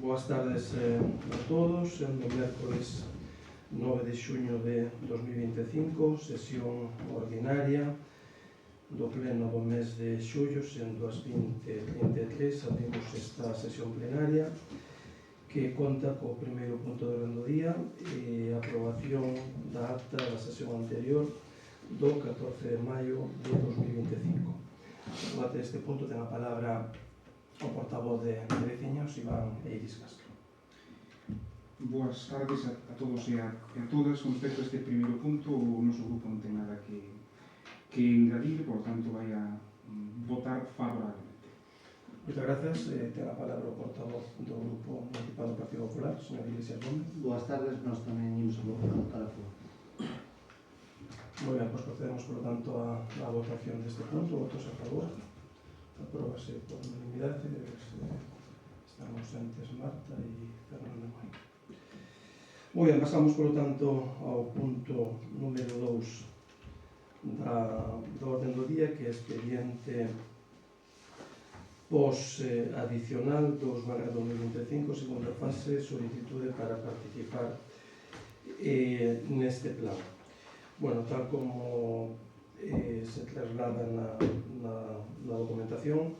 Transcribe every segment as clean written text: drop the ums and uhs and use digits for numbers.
Boas tardes a todos. No mércoles 9 de xuño de 2025, sesión ordinaria do pleno do mes de xullo, sendo as 20:23, abrimos esta sesión plenaria que conta co primeiro punto de orden do día e a aprobación da acta da sesión anterior do 14 de maio de 2025. Ante este punto ten a palabra o portavoz de Veciños, Iván Eiris Castro. Boas tardes a todos e a todas. Con respecto a este primeiro punto, o noso grupo non ten nada que engadir, por tanto vai a votar favorablemente. Moitas grazas. Ten a palabra o portavoz do Grupo Municipal do Partido Popular, señor Iglesias Gómez. Boas tardes, nós tamén imos a votar a favor. Moi ben, pois procedemos, por lo tanto, a votación deste punto. Votos a favor. Apróbase por unanimidade. Estamos entes Marta e Fernando Moi. Moi ben, pasamos, por lo tanto, ao punto número 2 do orden do día, que é expediente adicional 2/2025, segunda fase, solicitude para participar neste plan. Bueno, tal como se traslada na documentación,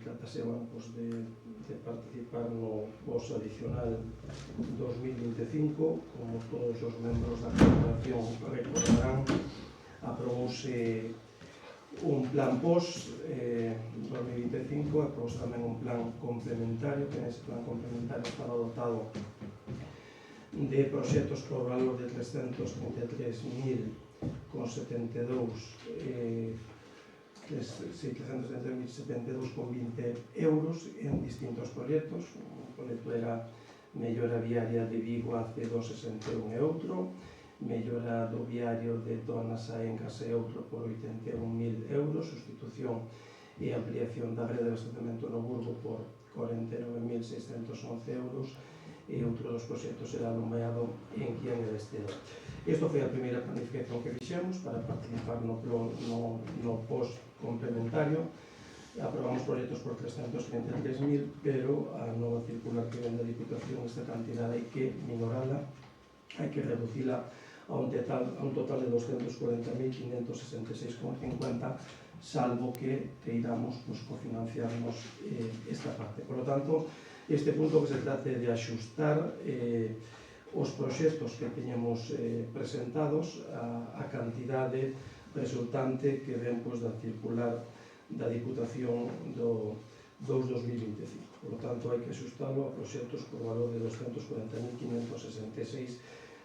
tratase de participar no POS adicional 2025. Como todos os membros da corporación recordarán, aprobouse un plan POS 2025, aprobouse tamén un plan complementario, que nese plan complementario estaba dotado de proxectos por valor de 672.072,20 euros en distintos proxectos. Un proxecto era mellora viaria de Vigo a C261 e outro, mellora do viario de Donas a Encas e outro por 81.000 euros, sustitución e ampliación da rede de abastecemento no Burgo por 49.611 euros, e outro dos proxectos era alumeado en Quién e Besteiro. Isto foi a primeira planificación que fixemos para participar no POS complementario. Aprobamos proxectos por 333.000, pero a nova circular que ven da Diputación, esta cantidad hai que minorala, hai que reducila a un total de 240.566,50, salvo que teiramos cofinanciarnos esta parte. Por lo tanto, este punto que se trate de axustar os proxectos que teñemos presentados a cantidade resultante que ven da circular da Diputación do 2025. Por lo tanto, hai que axustalo a proxectos por valor de 240.566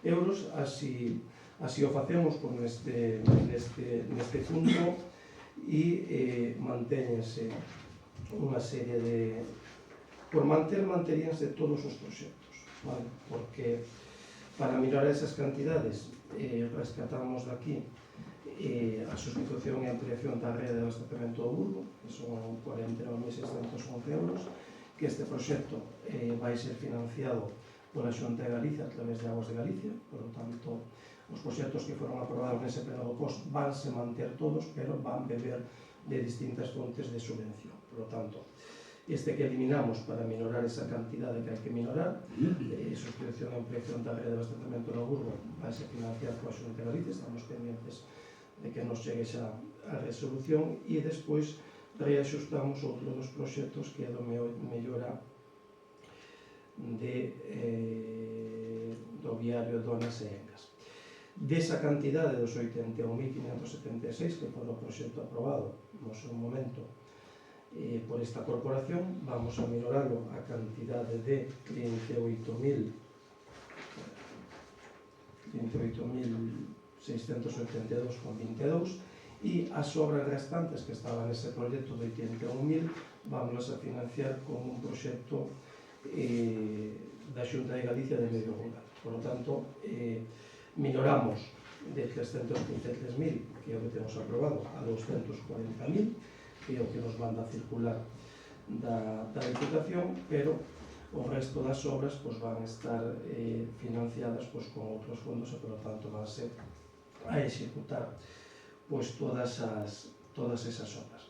euros. Así o facemos por neste punto e mantéñense unha serie de... Por manteríanse todos os proxectos, vale? Porque para mirar esas cantidades rescatamos daqui a sustitución e ampliación da rede de abastecemento do Burgo, que son 49.611 euros, que este proxecto vai ser financiado pola Xunta de Galicia a través de Aguas de Galicia. Por lo tanto, os proxectos que foron aprobados nese pleno do POS vanse manter todos, pero van beber de distintas fontes de subvención. Por lo tanto, este que eliminamos para minorar esa cantidade que hai que minorar, sustitución e ampliación da rede de abastecemento no Burgo, vai ser financiar pola Xunta de Galicia. Estamos pendientes de que nos chegue xa a resolución, e despois reaxustamos outro dos proxectos que é do mellora do viario Donas e Encas. Desa cantidade dos 81.576, que foi o proxecto aprobado no seu momento por esta corporación, vamos a minoralo a cantidade de 38.682,22, e as obras restantes que estaban nese proxecto de 81.000 vamos a financiar con un proxecto da Xunta de Galicia de Medio Rural. Por lo tanto, minoramos de 333.000, que é o que temos aprobado, a 240.000, que é o que nos manda a circular da Diputación, pero o resto das obras van estar financiadas con outros fondos, e, por lo tanto, van ser a executar todas esas obras.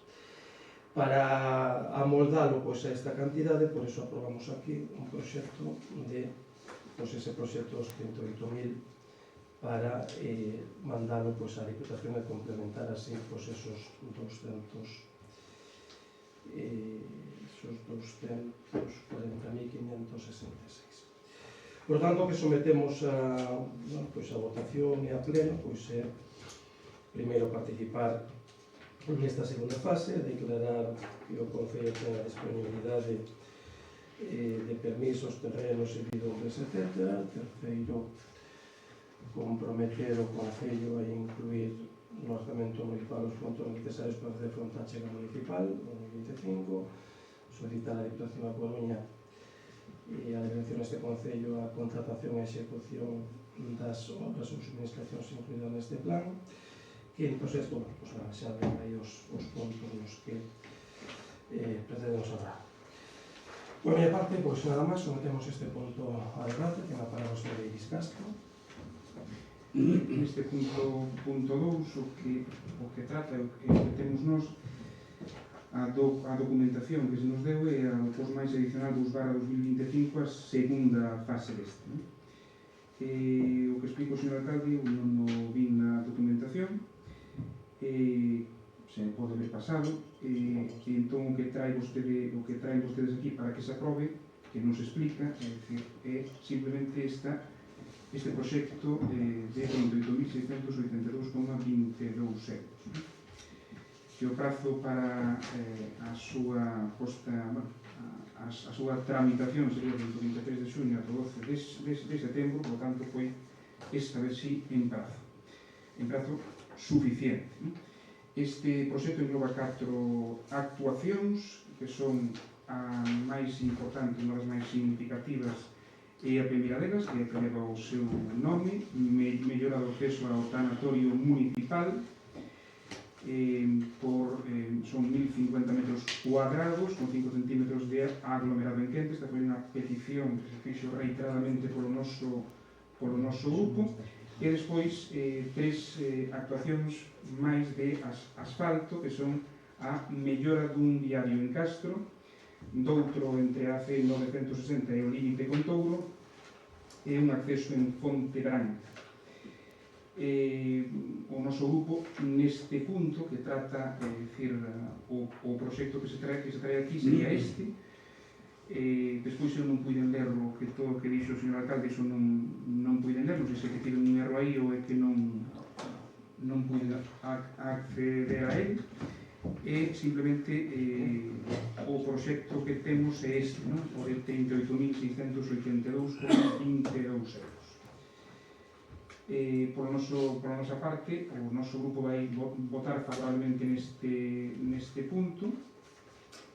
Para amoldalo pois, a esta cantidade, por iso aprobamos aquí un proxecto de pois, ese proxecto dos 108.000 para mandalo pois, á Diputación e complementar así pois, esos 240.566. Por tanto, que sometemos a votación e a pleno, pois é primeiro participar nesta segunda fase, declarar que o Concello ten a disponibilidade de permisos, terrenos, servidumbres, etc. Terceiro, comprometer o Concello a incluir no orzamento municipal os fondos necesarios para facer fronte á chega municipal no 2025, solicitar a Diputación da Coruña e a delegación deste Concello a contratación e execución das obras ou subministracións incluídas neste plan, que pois isto, xa ven aí os puntos nos que pretendemos hablar. Por a miña parte, pois nada máis, sometemos este punto a debate, ten a palabra o señor Iris Castro. Neste punto 2, o que trata, o que temos nos, a documentación que se nos deu é a pos máis adicional 2/2025, a segunda fase deste. O que explico o señor alcalde, non o vin na documentación, se pode ver pasado, entón o que traen vostedes aquí para que se aprobe, que non se explica, é simplemente este proxecto de 28.682,22 euros. Que o prazo para a súa posta, a súa tramitación sería do 23 de xuño ao 12 de setembro, por tanto, foi esta vez sí en prazo suficiente. Este proxecto engloba 4 actuacións que son a máis importante, unha das máis significativas é a primeira delas, que leva o seu nome, mellora do acceso ao tanatorio municipal, son 1050 metros cuadrados con 5 centímetros de aglomerado en quente. Esta foi unha petición que se fixo reiteradamente polo noso grupo. E despois 3 actuacións máis de asfalto, que son a mellora dun viario en Castro, doutro entre a AC 960 e o límite con Touro, e un acceso en Fonte Branca. O noso grupo, neste punto que trata, o proxecto que se trae aquí sería este. Despois eu non puiden ler todo o que dixo o señor alcalde, iso non puiden ler, non sei se que tiven un erro aí ou é que non puiden acceder a él. E simplemente o proxecto que temos é este, o de 38.682,22 euros. Por a nosa parte, o noso grupo vai votar favorablemente neste punto,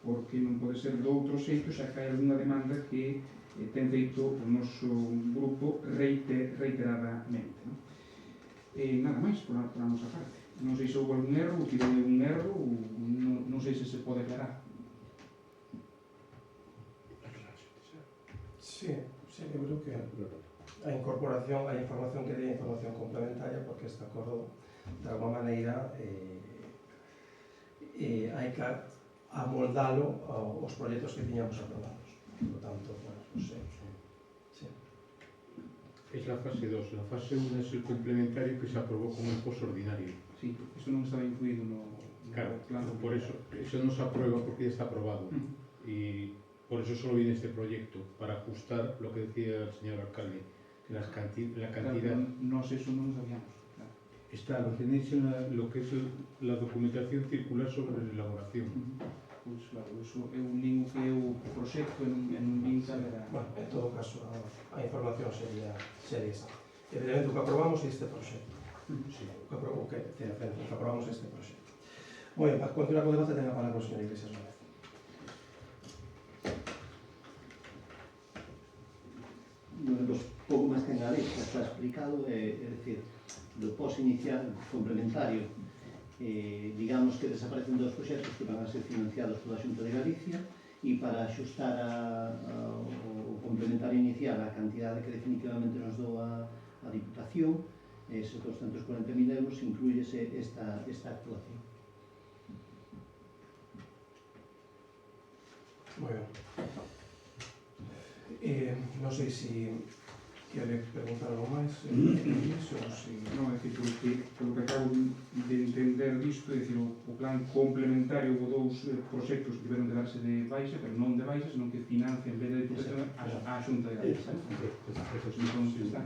porque non pode ser de outro xeito, xa que hai algunha demanda que ten feito o noso grupo reiteradamente. Nada máis por a nosa parte. Non sei se houve algún erro, ou tirou un erro, ou non sei se se pode aclarar. Sí, eu creo que a incorporación, a información que dé a información complementaria, porque este acordo, de alguma maneira, hai que amoldalo aos proxectos que tiñamos aprobados. Por tanto, bueno, sí. Es la fase 2. La fase 1 es el complementario que se aprobó como impuesto ordinario. Sí, iso non estaba incluído no Claro, por eso no se aprueba porque ya está aprobado. Y por eso solo viene este proyecto, para ajustar lo que decía el señor alcalde, la cantidad. Claro, nos eso non sabíamos. Está, lo tenéis en lo que es la documentación circular sobre la elaboración. Pois claro, iso é un link que é o proxecto en un link a ver a... Bueno, en todo caso, a información sería esa. Evidentemente, o que aprobamos é este proxecto. Sí. O que aprobamos este proxecto. Moi ben, para continuar con o debate, ten a palabra o señor Iglesias López. Bueno, pues, pouco máis que engadir, xa está explicado, é dicir, do pos inicial complementario, digamos que desaparecen dos proxectos que van a ser financiados pola Xunta de Galicia, e para axustar o complementario inicial a cantidade que definitivamente nos dou a Diputación, esos 240.000 euros, incluíese esta actuación. Moi ben. Non sei se quere preguntar algo máis iso, ou se... Non, é dicir, polo que acabo de entender disto, é dicir, o plan complementario ou dous proxectos que tiveron de darse de baixa, pero non de baixa, senón que financia en vez de Diputación a Xunta de Galicia. Entón, está.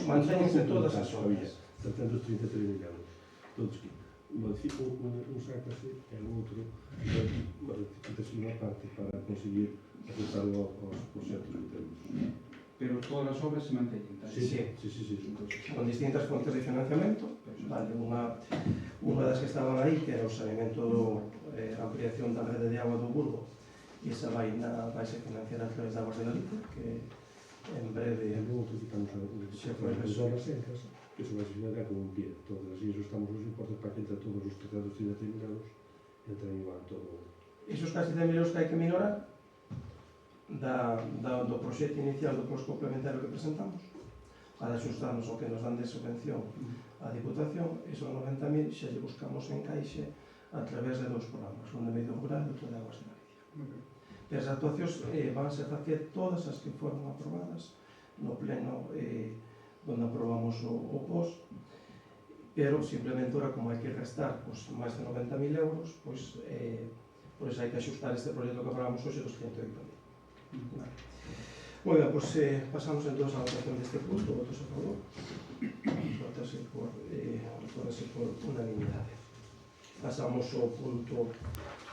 Mantéñense todas as obras. 733 millóns. Todos que un sácase e o outro rectificación unha parte para conseguir acertar aos proxectos que temos. Pero todas as obras se manteñen, tal? Sí. Con distintas fontes de financiamento. Vale, unha das que estaban aí, que era o saneamento a ampliación da rede de agua do Burgo, e esa vai se financiar a través de Aguas de Galicia, que en breve Quitamos as obras secas, que eso vai se financiar con un pie. Entonces, así, eso estamos nos importes para que entre todos os 330 millóns, entren igual todo. Esos casi 10 millóns que hai que minorar do proxecto inicial do post complementario que presentamos, para xustarnos o que nos dan de subvención a Diputación, esos 90.000 xa lle buscamos encaixe a través de dous programas, un de medio rural e outro de Aguas de Galicia. As actuacións van a facer todas as que foron aprobadas no pleno onde aprobamos o post, pero simplemente ora como hai que restar máis de 90.000 euros, por iso hai que axustar este proxecto que aprobamos hoxe dos 180.000. Vale. Moi ben, pois pasamos entón a votación deste punto, votos a favor, votase por unanimidade. Pasamos ao punto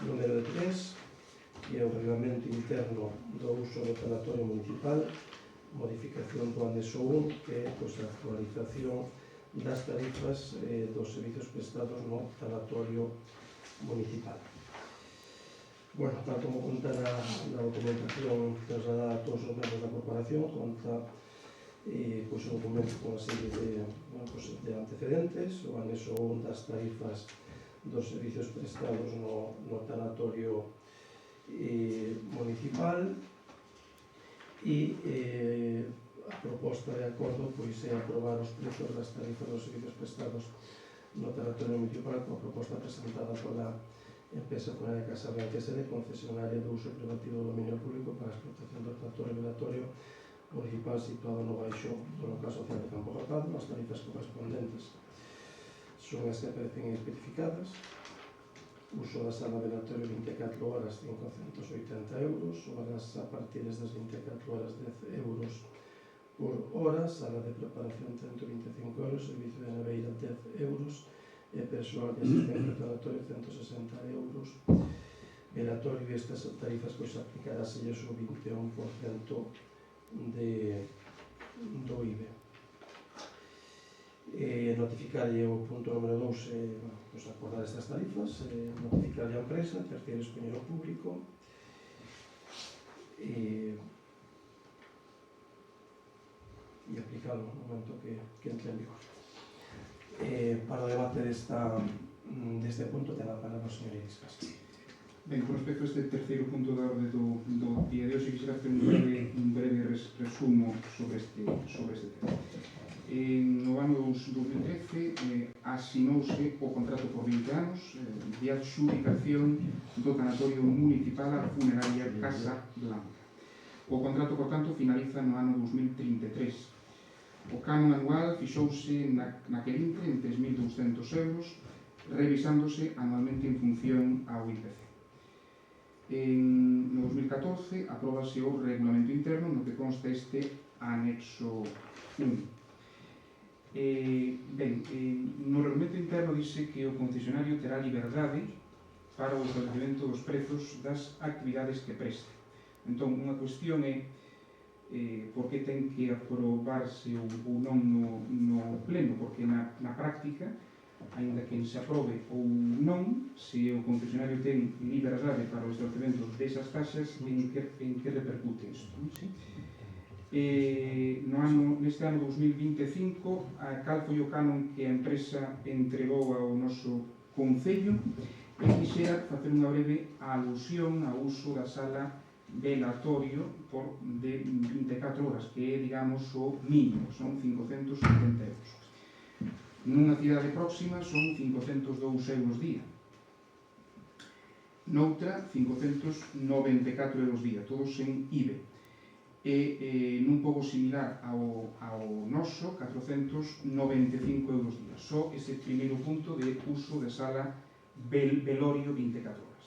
número 3, que é o reglamento interno do uso do tanatorio municipal, modificación do anexo 1, que é a actualización das tarifas dos servicios prestados no tanatorio municipal. Bueno, tal como conta na documentación trasladada a todos os membros da corporación, conta un documento con unha serie de antecedentes, o anexo 1 das tarifas dos servicios prestados no tanatorio municipal, e a proposta de acordo é aprobar os prezos das tarifas dos servicios prestados no tanatorio municipal coa proposta presentada pola empresa funeraria Casa Blanca S.D., concesionaria do uso privativo do dominio público para a explotación do tanatorio velatorio municipal situado no baixo do local social de Campo Rapado. As tarifas correspondentes son as que aparecen especificadas. Uso da sala velatorio 24 horas 580 euros, horas a partir das 24 horas 10 euros por hora, sala de preparación 125 euros, servicio de neveira 10 euros, e persoal de asistencia velatorio 160 euros. Velatorio e estas tarifas aplicarás o 21% do IBE. Notificarlle o punto número 2, acordar estas tarifas, notificarlle a empresa, terceiro español público, e aplicalo no momento que entre en vigor. Para o debate deste punto ten a palabra o señor Iris Castro. Ben, con respecto a este terceiro punto da orde do día de hoxe, quixera hacer un breve resumo sobre este tema. No ano 2013 asinouse o contrato por 20 anos de adxudicación do tanatorio municipal a funeraria Casa Blanca. O contrato, por tanto, finaliza no ano 2033. O canon anual fixouse naquel intre en 3.200 euros, revisándose anualmente en función ao IPC. No 2014 apróbase o regulamento interno no que consta este anexo 1. No regulamento interno dice que o concesionario terá liberdade para o establecimento dos prezos das actividades que preste. Entón, unha cuestión é por que ten que aprobarse ou non no pleno, porque na práctica, ainda que se aprobe ou non, se o concesionario ten liberdade para o establecemento desas taxas, en que repercute isto? Neste ano 2025, cal foi o canon que a empresa entregou ao noso Concello, e quixera facer unha breve alusión ao uso da sala velatorio de 24 horas, que é, digamos, o mínimo, son 570 euros. Nunha cidade próxima son 502 euros día. noutra 594 euros día, todos en IBE. E nun pobo similar ao noso, 495 euros día. Só ese primeiro punto de uso de sala velorio 24 horas.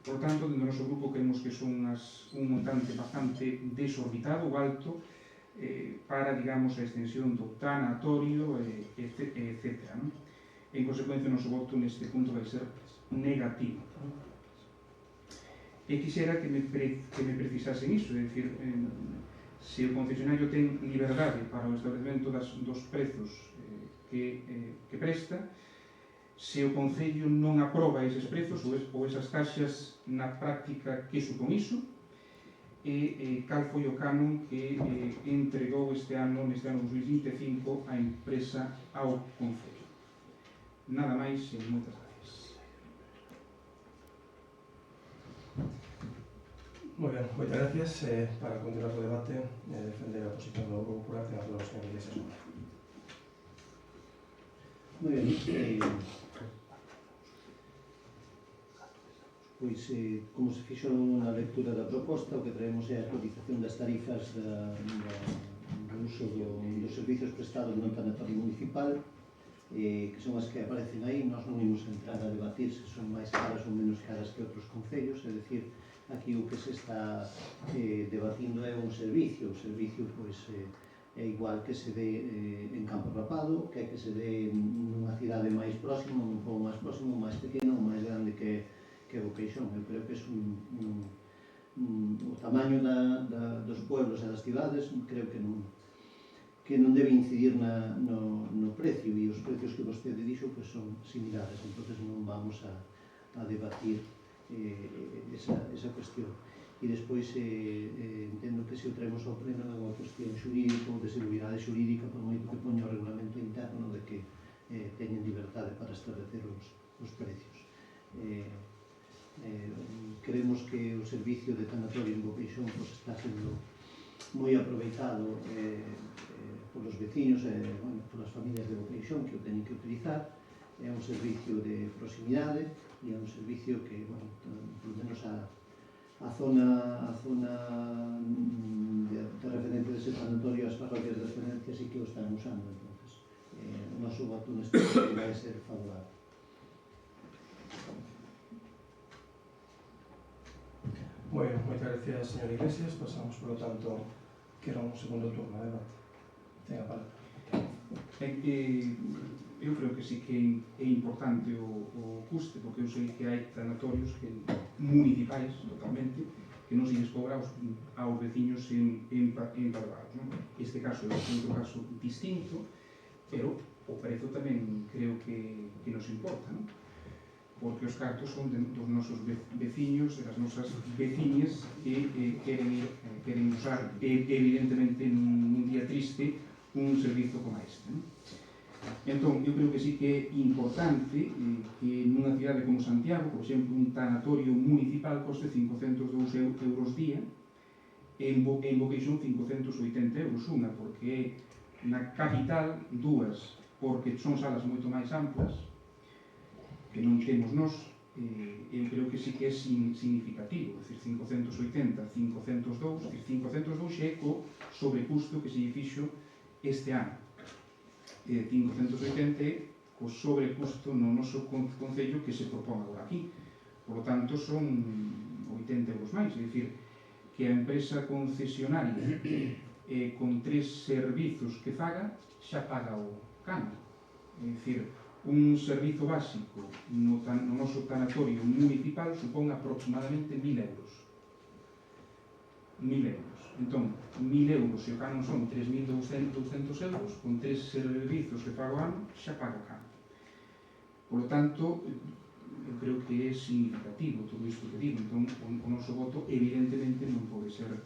Por tanto, dentro do noso grupo creemos que son un montante bastante desorbitado ou alto para, digamos, a extensión do tanatorio, etc. En consecuencia, o noso voto neste punto vai ser negativo. E quixera que me precisasen iso, é dicir, se o concesionario ten liberdade para o establecemento dos prezos que presta, se o Concello non aproba eses prezos ou esas taxas na práctica, que supón iso, e cal foi o canon que entregou neste ano 2025 a empresa ao Concello. Nada máis e moitas gracias. Moi ben, moitas gracias. Para continuar o debate, defender a posición do Grupo Popular, ten a palabra o señor Iglesias. Moi ben, pois, como se fixo na lectura da proposta, o que traemos é a actualización das tarifas do uso dos servizos prestados no tanatorio municipal, que son as que aparecen aí. Nós non imos entrar a debatir se son máis caras ou menos caras que outros concellos, é dicir, aquí o que se está debatindo é un servicio. O servicio, pois, é igual que se dé en Campo Rapado, que se dé nunha cidade máis próxima, nun pobo máis próximo, máis pequeno ou máis grande que Boqueixón. Eu creo que é o tamaño dos pueblos e das cidades, creo que non debe incidir no precio, e os precios que vostede dixo pois son similares, entonces non vamos a debatir esa cuestión. E despois entendo que se o traemos ao pleno é unha cuestión xurídica ou de seguridade xurídica, por moito que poña o regulamento interno de que teñen libertade para establecer os precios. Creemos que o servicio de tanatorio en Boqueixón está sendo moi aproveitado polos veciños e polas familias de Boqueixón que o teñen que utilizar. É un servicio de proximidade e é un servicio que, por menos a zona de referente dese tanatorio, as parroquias de referencia sí que o están usando. Entonces, o noso voto neste caso vai ser favorable. Moi ben, moitas gracias, señor Iglesias. Pasamos, por lo tanto, que era un segundo turno de debate. Ten a palabra. Eu creo que sí que é importante o custe, porque eu sei que hai tanatorios municipais, totalmente, que non se lles cobra aos veciños empadroados. Este caso é outro caso distinto, pero o prezo tamén creo que nos importa, non? Porque os cartos son dos nosos veciños e das nosas veciñas que queren usar, evidentemente, nun día triste, un servizo como este. Entón, eu creo que sí que é importante que nunha cidade como Santiago, por exemplo, un tanatorio municipal coste 502 euros día, en Boqueixón 580 euros unha, porque na capital dúas, porque son salas moito máis amplas, que non temos nós. Eu creo que sí que é significativo, é dicir, 580, 502, e 502 é co sobrecusto que se lle fixo este ano. 580 é co sobrecusto no noso concello que se propón agora aquí. Por lo tanto, son 80 euros máis, é dicir, que a empresa concesionaria con 3 servizos que faga, xa paga o cano. É dicir, un servizo básico no noso tanatorio municipal supón aproximadamente 1.000 euros. 1.000 euros. Entón, 1.000 euros, se o canon son 3.200 euros, con 3 servizos que pago ano, xa pago o canon. Por lo tanto, eu creo que é significativo todo isto que digo. Entón, o noso voto, evidentemente, non pode ser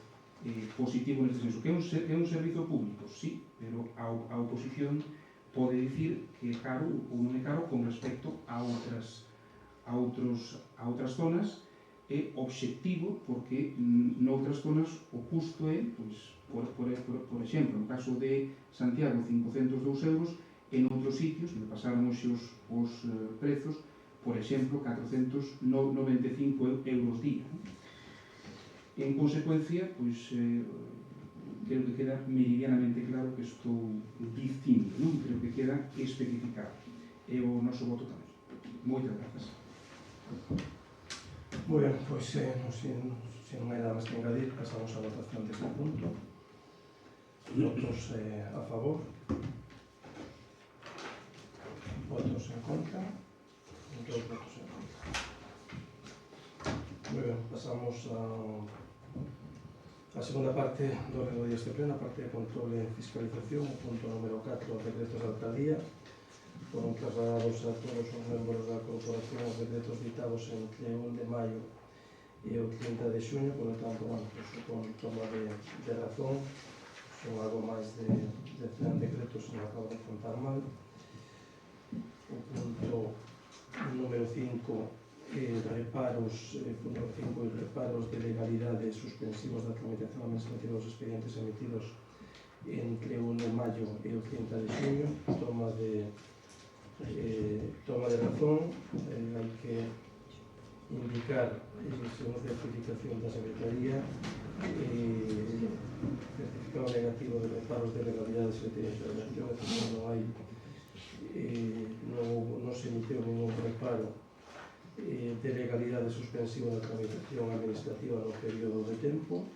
positivo neste senso. Que é un servizo público, sí, pero a oposición pode dicir que é caro ou non é caro con respecto a outras zonas. É obxectivo porque noutras zonas o custo é, pois, por exemplo, no caso de Santiago 502 euros, en outros sitios, me pasaron os prezos, por exemplo, 495 euros día. En consecuencia, pois, creo que queda meridianamente claro que estou dicindo, non? Creo que queda especificado. E o noso voto tamén. Moitas grazas. Moi ben, pois se non hai nada máis que engadir, pasamos a votación deste punto. Votos a favor. Votos en contra. Dos votos en contra. Moi ben, pasamos a segunda parte do órgano deste pleno, a parte de control e fiscalización, o punto número 4, decretos de alcaldía. Foron trasladados a todos os membros da corporación os decretos ditados entre 1 de maio e o 30 de xuño, por lo tanto, bueno, con toma de razón, son algo máis de 100 decretos, se me acabo de contar mal. O punto número 5, reparos de legalidade suspensivos da tramitación administrativa dos expedientes emitidos entre 1 de maio e o 30 de xuño, toma de razón. Hai que indicar, según certificación da Secretaría, certificado negativo de reparos de legalidade se tiene intervención, é dicir, non se emitiu ningún reparo de legalidade suspensiva da tramitación administrativa no período de tempo.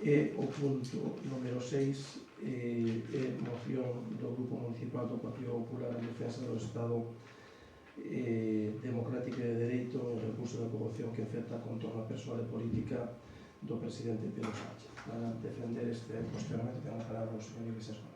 E o punto número 6 é moción do Grupo Municipal do Partido Popular en defensa do Estado democrático e de dereito en recurso da corrupción que afecta a contorno persoal e política do presidente Pedro Sánchez. Para defender este cuestionamento ten a palabra o señor Iglesias Moreno.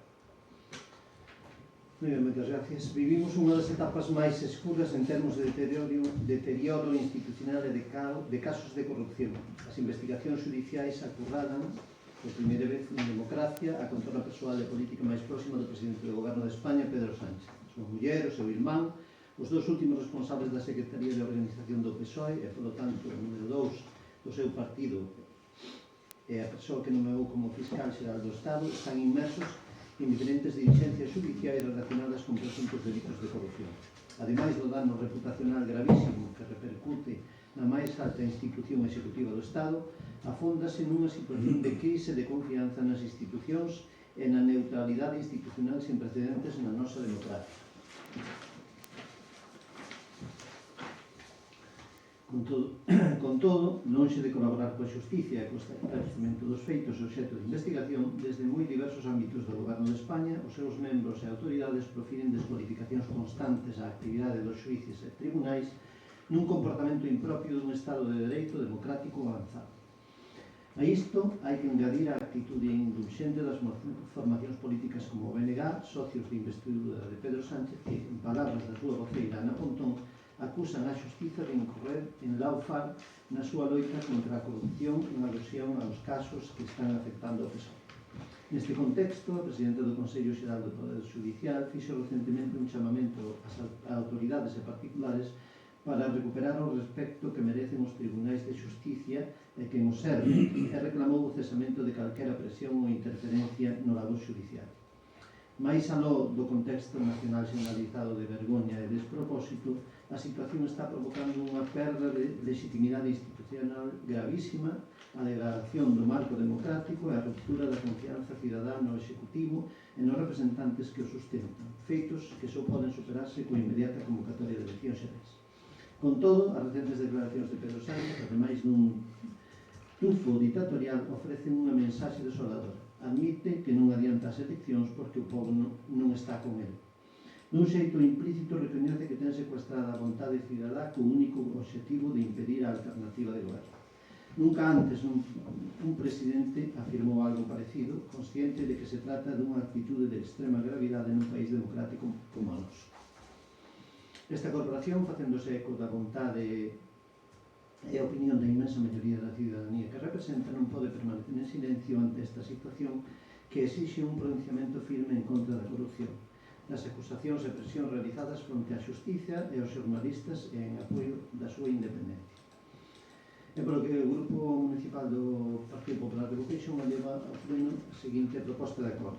Moi ben, moitas gracias. Vivimos unha das etapas máis escuras en termos de deterioro institucional e de casos de corrupción. As investigacións judiciais acurradan por primeira vez en democracia a contorna persoal e política máis próxima do presidente do Goberno de España, Pedro Sánchez. A súa muller, o seu irmán, os dous últimos responsables da Secretaría de Organización do PSOE e, polo tanto, o número 2 do seu partido e a persoa que nomeou como fiscal xeral do Estado están inmersos en diferentes diligencias judiciais relacionadas con presuntos delitos de corrupción. Ademais do dano reputacional gravísimo que repercute na máis alta institución executiva do Estado, afóndase nunha situación de crise de confianza nas institucións e na neutralidade institucional sen precedentes na nosa democracia. Con todo, lonxe de colaborar coa xusticia e co esclarecemento dos feitos e obxecto de investigación, desde moi diversos ámbitos do Goberno de España, os seus membros e autoridades profiren descualificacións constantes á actividade dos xuíces e tribunais nun comportamento impropio dun Estado de Dereito democrático avanzado. A isto hai que engadir a actitude indulxente das formacións políticas como o BNG, socios de investidura de Pedro Sánchez, que, en palabras da súa voceira Ana Pontón, acusan a xustiza de incorrer en laufar na súa loita contra a corrupción en alusión aos casos que están afectando ao PSOE. Neste contexto, a Presidenta do Consello Xeral do Poder Judicial fixo recentemente un chamamento ás autoridades e particulares para recuperar o respecto que merecen os tribunais de xusticia e que nos serve, e reclamou o cesamento de calquera presión ou interferencia no labor judicial. Mais aló do contexto nacional generalizado de vergoña e despropósito, a situación está provocando unha perda de legitimidade institucional gravísima, a degradación do marco democrático e a ruptura da confianza cidadá no Executivo e nos representantes que o sustentan, feitos que só poden superarse coa inmediata convocatoria de eleccións xerais. Con todo, as recentes declaracións de Pedro Sánchez, ademais dun tufo ditatorial, ofrecen unha mensaxe desoladora. Admite que non adianta as eleccións porque o povo non está con ele. Nun xeito implícito recoñece que ten secuestrada a vontade cidadá co único obxectivo de impedir a alternativa de goberno. Nunca antes un presidente afirmou algo parecido, consciente de que se trata dunha actitude de extrema gravidade nun país democrático como a noso. Esta corporación, facéndose eco da vontade e a opinión da inmensa maioría da cidadanía que representa, non pode permanecer en silencio ante esta situación que exixe un pronunciamento firme en contra da corrupción, das acusacións e presións realizadas fronte á xustiza e aos xornalistas e en apoio da súa independencia. É polo que o Grupo Municipal do Partido Popular de Boqueixo leva ao pleno a seguinte proposta de acordo.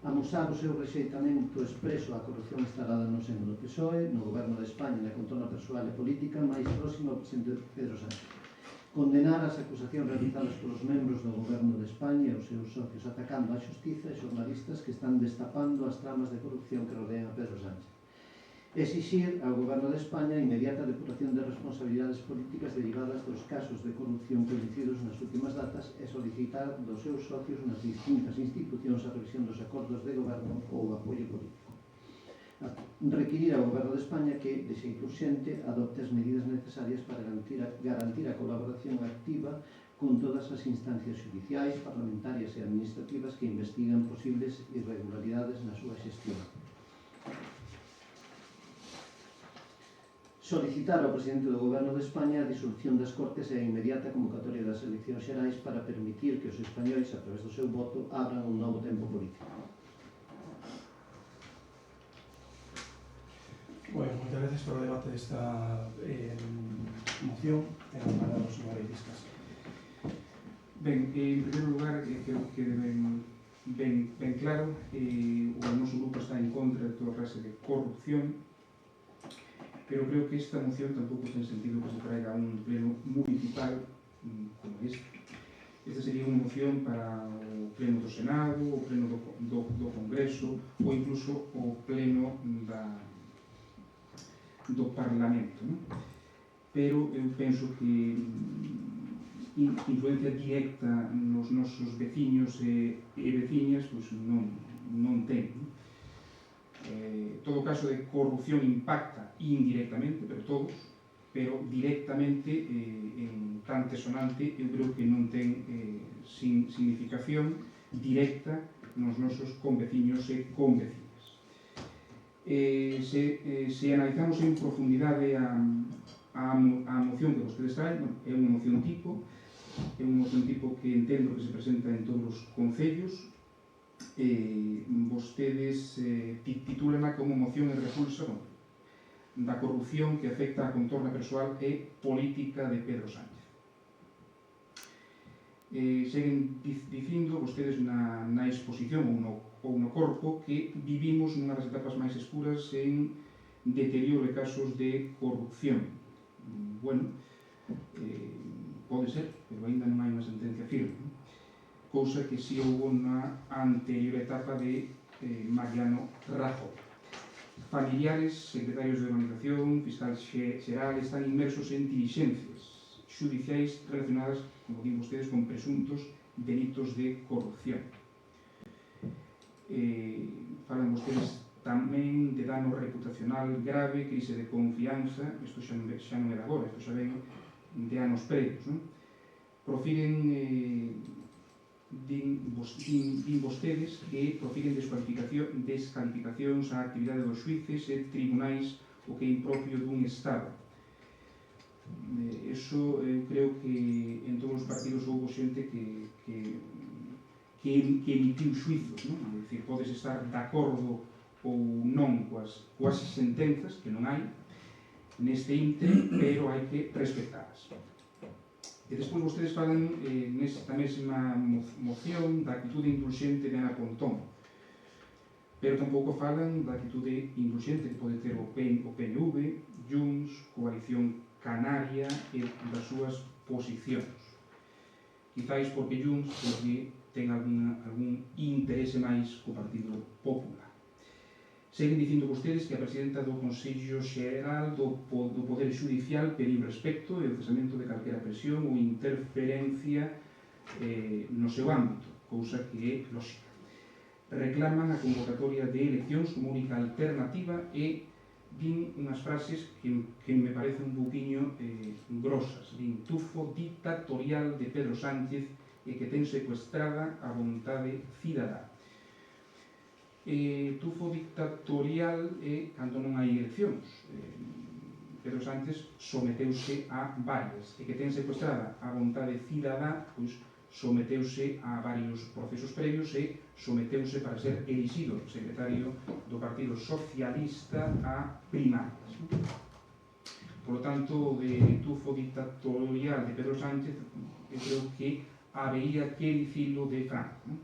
amosar o seu rexeitamento expreso á corrupción instalada no seno do PSOE, no goberno de España e na contorna persoal e política máis próxima ao presidente Pedro Sánchez. Condenar as acusacións realizadas polos membros do goberno de España e os seus socios, atacando a xustiza e xornalistas que están destapando as tramas de corrupción que rodean a Pedro Sánchez. Exixir ao goberno de España a inmediata depuración de responsabilidades políticas derivadas dos casos de corrupción coñecidos nas últimas datas e solicitar dos seus socios nas distintas institucións a revisión dos acordos de goberno ou apoio político. Requirir ao goberno de España que, de xeito urxente, adopte as medidas necesarias para garantir a colaboración activa con todas as instancias judiciais, parlamentarias e administrativas que investigan posibles irregularidades na súa xestión. Solicitar ao presidente do goberno de España a disolución das Cortes e a inmediata convocatoria das eleccións xerais para permitir que os españois, a través do seu voto, abran un novo tempo político. Bueno, moitas gracias por o debate desta moción e a palabra do señor Eiriscas. Ben, en primeiro lugar, creo que ben claro, o noso grupo está en contra de toda clase de corrupción, pero creo que esta moción tampouco ten sentido que se traiga a un pleno municipal como este. Esta sería unha moción para o pleno do Senado, o pleno do Congreso ou incluso o pleno do Parlamento, non? Pero eu penso que influencia directa nos nosos veciños e veciñas pois non ten, non? Todo caso de corrupción impacta indirectamente, pero directamente en tante sonante eu creo que non ten significación directa nos nosos conveciños e conveciñas. Se analizamos en profundidade a moción que vostedes traen, é unha moción tipo que entendo que se presenta en todos os concellos. Vostedes titúlena como moción e repulsa da corrupción que afecta a contorna persoal e política de Pedro Sánchez. Seguen dicindo vostedes na exposición ou no corpo que vivimos nunha das etapas máis escuras en deterioro de casos de corrupción. Bueno, pode ser, pero ainda non hai unha sentencia firme, non? Cousa que si houve na anterior etapa de Mariano Rajoy. Familiares, secretarios de organización, fiscal xeral están inmersos en dilixencias judiciais relacionadas, como din vostedes, con presuntos delitos de corrupción. Falan vostedes tamén de dano reputacional grave, crise de confianza, isto xa non é de agora, isto xa ven de anos previos, non? Profiren din vostedes que profiren descalificacións á actividade dos xuíces e tribunais o que é impropio dun Estado. Eso eu creo que en todos os partidos houve xente que emitiu xuizos, non? É dicir, podes estar de acordo ou non coas sentenzas, que non hai neste ínter, pero hai que respectalas. E despois vostedes falan nesta mesma moción da actitude indulxente de Ana Pontón, pero tampouco falan da actitude indulxente que pode ter o PNV, Junts, Coalición Canaria e das súas posicións. Quizáis porque Junts ten algún interese máis co Partido Popular. Seguen dicindo vostedes que a presidenta do Consello Xeral do Poder Judicial pediu respecto e o cesamento de calquera presión ou interferencia no seu ámbito, cousa que é lógica. Reclaman a convocatoria de eleccións como única alternativa e din unhas frases que me parecen un pouquiño grosas. Din tufo dictatorial de Pedro Sánchez e que ten secuestrada a vontade cidadá. Tufo dictatorial é cando non hai eleccións. Pedro Sánchez someteuse a varias, e que ten secuestrada a vontade cidadá, pois someteuse a varios procesos previos e someteuse para ser elixido secretario do Partido Socialista a primarias. Por lo tanto, de tufo dictatorial de Pedro Sánchez, eu creo que habería que dicilo de Franco.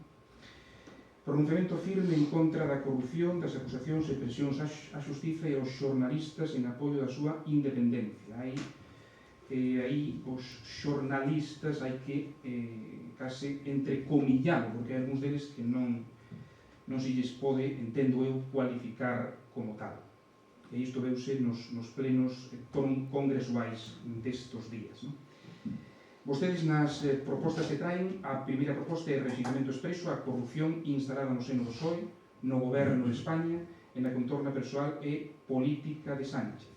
Pronunciamento firme en contra da corrupción, das acusacións e presións á xustiza e aos xornalistas en apoio da súa independencia. Aí os xornalistas hai que case entrecomillado, porque hai algúns deles que non se lles pode, entendo eu, cualificar como tal. E isto veuse nos plenos congresuais destos días. Vostedes nas propostas que traen, a primeira proposta é rexeimento expreso a corrupción instalada no seno do PSOE, no goberno de España, en a contorna persoal e política de Sánchez.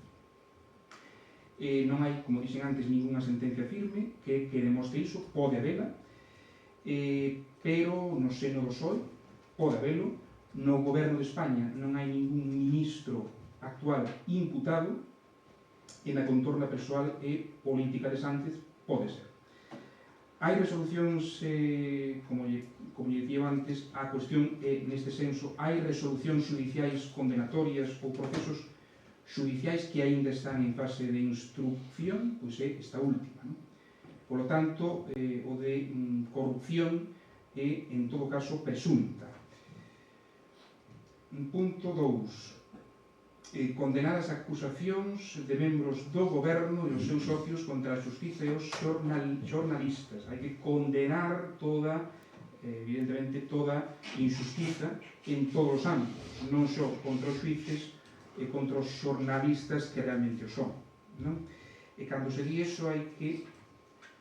Non hai, como dixen antes, ninguna sentencia firme que demostre iso, pode habela, pero no seno do PSOE pode habelo, no goberno de España non hai ningún ministro actual imputado, e na contorna persoal e política de Sánchez pode ser. Hai resolucións, como lle dicía antes, a cuestión é, neste senso, hai resolucións judiciais condenatorias ou procesos judiciais que aínda están en fase de instrucción, pois é esta última. Por lo tanto, o de corrupción é, en todo caso, presunta. Punto 2. Condenar as acusacións de membros do goberno e os seus socios contra a xustiza e os xornalistas. Hai que condenar toda, evidentemente, toda injustiza en todos os ámbitos, non só contra os xuíces e contra os xornalistas que realmente o son. E cando se di iso hai que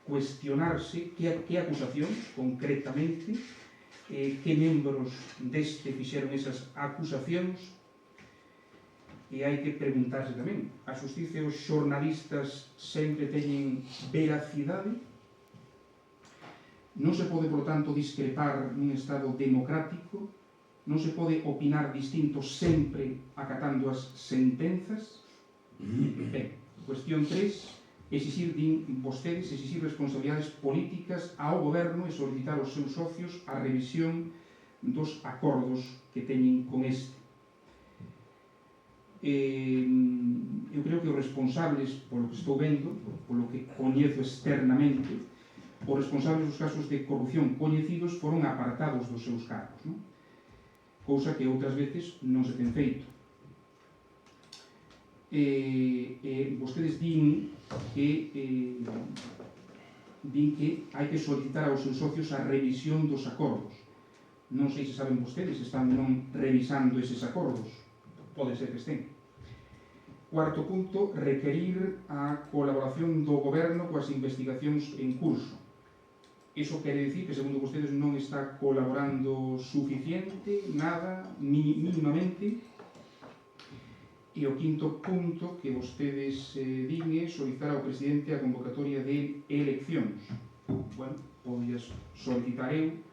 cuestionarse que acusacións, concretamente, que membros deste fixeron esas acusacións. E hai que preguntarse tamén, a xustiza e os xornalistas sempre teñen veracidade? Non se pode, por tanto, discrepar nun estado democrático? Non se pode opinar distinto sempre acatando as sentenzas? Ben, cuestión 3, din vostedes, exixir responsabilidades políticas ao goberno e solicitar aos seus socios a revisión dos acordos que teñen con este. Eu creo que os responsables, polo que estou vendo, polo que coñezo externamente, os responsables dos casos de corrupción coñecidos foron apartados dos seus cargos, cousa que outras veces non se ten feito. Vostedes din que hai que solicitar aos seus socios a revisión dos acordos. Non sei se saben vostedes, están non revisando eses acordos. Pode ser que estén. Cuarto punto, requerir a colaboración do goberno coas investigacións en curso. Iso quere dicir que, segundo vostedes, non está colaborando suficiente, nada, mínimamente. E o quinto punto que vostedes din é solicitar ao presidente a convocatoria de eleccións. Bueno, podías solicitar eu,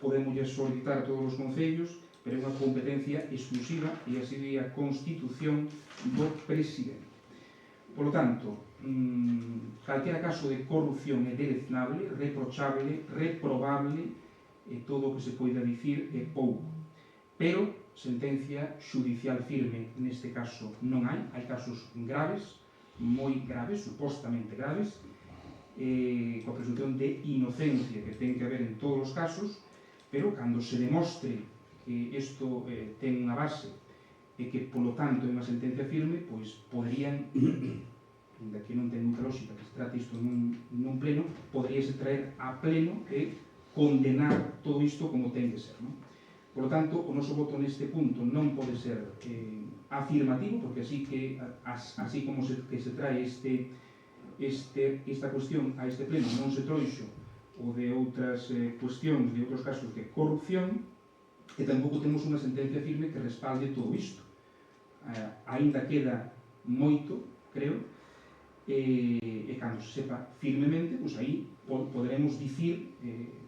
podemos solicitar a todos os concellos, pero é unha competencia exclusiva e así é a Constitución do presidente. Por lo tanto, calquera caso de corrupción é deleznable, reprochable, reprobable, e todo o que se poida dicir é pouco. Pero sentencia judicial firme neste caso non hai casos graves, moi graves, supostamente graves, coa presunción de inocencia que ten que haber en todos os casos, pero cando se demostre que isto ten unha base e que, polo tanto, é unha sentencia firme, pois poderían, daqui non ten muita lógica que se trate isto nun pleno, poderíase traer a pleno e condenar todo isto como ten que ser. Por lo tanto, o noso voto neste punto non pode ser afirmativo, porque así como se trae esta cuestión a este pleno non se trouxo o de outras cuestións, de outros casos de corrupción, e tampouco temos unha sentencia firme que respalde todo isto. Aínda queda moito, creo, e cando se sepa firmemente, pois aí poderemos dicir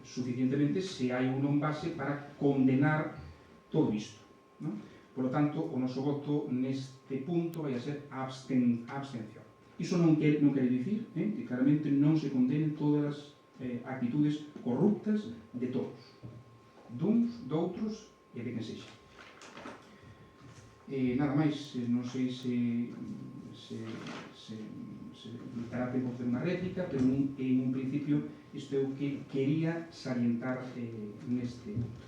suficientemente se hai ou non base para condenar todo isto. Por lo tanto, o noso voto neste punto vai a ser a abstención. Iso non quere dicir que claramente non se condenen todas as actitudes corruptas de todos, duns, doutros e de quen sexa. Nada máis, non sei se dará tempo de facer unha réplica, pero en un principio isto é o que quería salientar neste punto.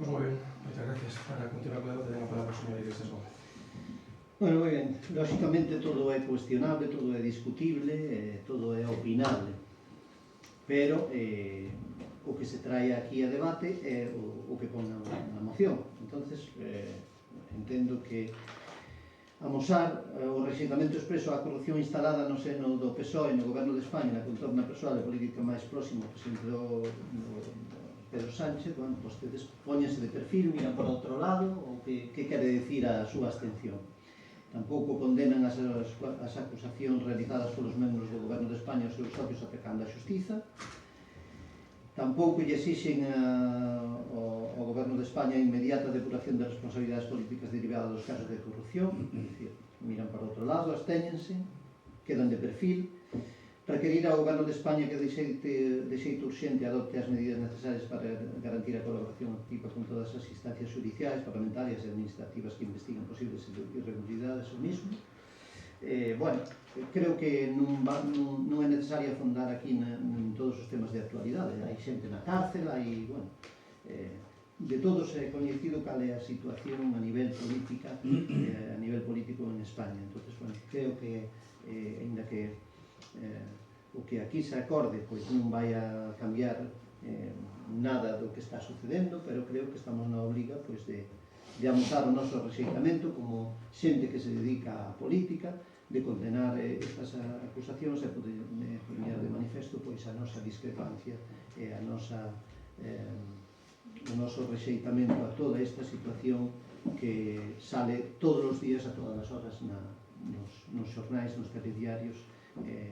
Pois moi ben, moitas gracias. Para continuar co debate, ten a palabra o señor Iglesias Gómez. Bueno, moi ben. Lóxicamente todo é cuestionable, todo é discutible, todo é opinable. Pero o que se trae aquí a debate é o que pon na moción. Entonces, entendo que amosar o rexeitamento expreso á corrupción instalada no seno do PSOE no goberno de España na contorna persoal e política máis próximo ao presidente do Pedro Sánchez, bueno, vostedes póñense de perfil, miran por outro lado, o que quere decir a súa abstención. Tampouco condenan as acusacións realizadas polos membros do goberno de España aos seus socios atacando a xustiza. Tampouco lle exixen ao goberno de España a inmediata depuración de responsabilidades políticas derivadas dos casos de corrupción, é dicir, miran para outro lado, abstéñense, quedan de perfil. Requerir ao goberno de España que de xeito urxente adopte as medidas necesarias para garantir a colaboración activa con todas as instancias judiciais, parlamentarias e administrativas que investiguen posibles irregularidades ou mismo. Bueno, creo que non é necesario afondar aquí en todos os temas de actualidade. Hai xente na cárcel, hai, bueno, de todos é coñecido cal é a situación a nivel política, a nivel político en España. Entonces, bueno, creo que, ainda que o que aquí se acorde pois non vai a cambiar nada do que está sucedendo, pero creo que estamos na obriga pois de amosar o noso rexeitamento como xente que se dedica á política, de condenar estas acusacións e poder poñer de manifesto pois a nosa discrepancia e o noso rexeitamento a toda esta situación que sale todos os días a todas as horas nos xornais, nos telediarios,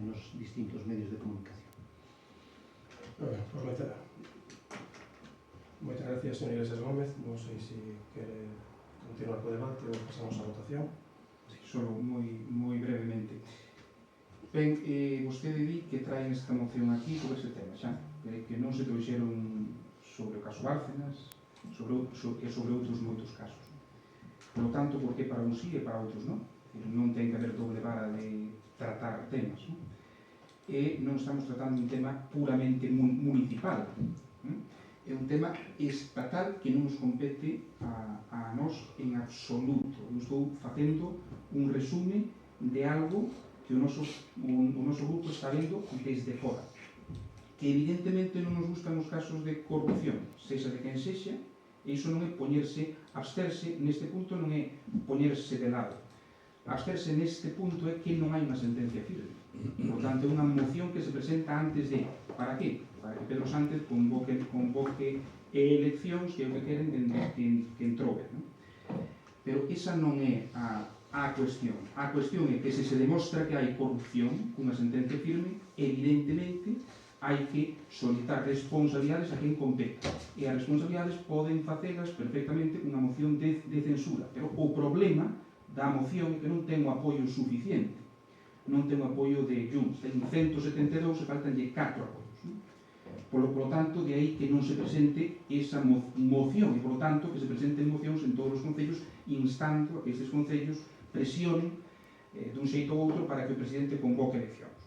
nos distintos medios de comunicación. Pois moitas gracias, señor Iglesias Gómez. Non sei se quere continuar co debate ou pasamos a votación. Solo moi brevemente. Ben, vostede di que traen esta moción aquí sobre ese tema, xa? Que non se trouxeron sobre o caso Bárcenas e sobre outros moitos casos. Por lo tanto, por que para uns sí e para outros non? Non ten que haber doble vara de tratar temas, non? E non estamos tratando un tema puramente municipal. É un tema estatal que non nos compete a nós en absoluto. Eu estou facendo un resume de algo que o noso grupo está vendo desde fora. Que evidentemente non nos gustan os casos de corrupción, sexa de quen sexa, e iso non é poñerse, absterse neste punto non é poñerse de lado. Absterse neste punto é que non hai unha sentencia firme. Por tanto, é unha moción que se presenta antes de... Para que? Para que Pedro Sánchez convoque eleccións que é o que queren que entrobe. Pero esa non é a cuestión. A cuestión é que se demostra que hai corrupción cunha sentencia firme, evidentemente hai que solicitar responsabilidades a quen compete. E as responsabilidades poden facelas perfectamente cunha moción de censura. Pero o problema da moción é que non ten o apoio suficiente. Non ten o apoio de Junts. Ten 172 e faltanlle 4 apoios. Por lo tanto, de aí que non se presente esa moción e, por lo tanto, que se presenten mocións en todos os concellos instando a que estes concellos presionen dun xeito ou outro para que o presidente convoque eleccións.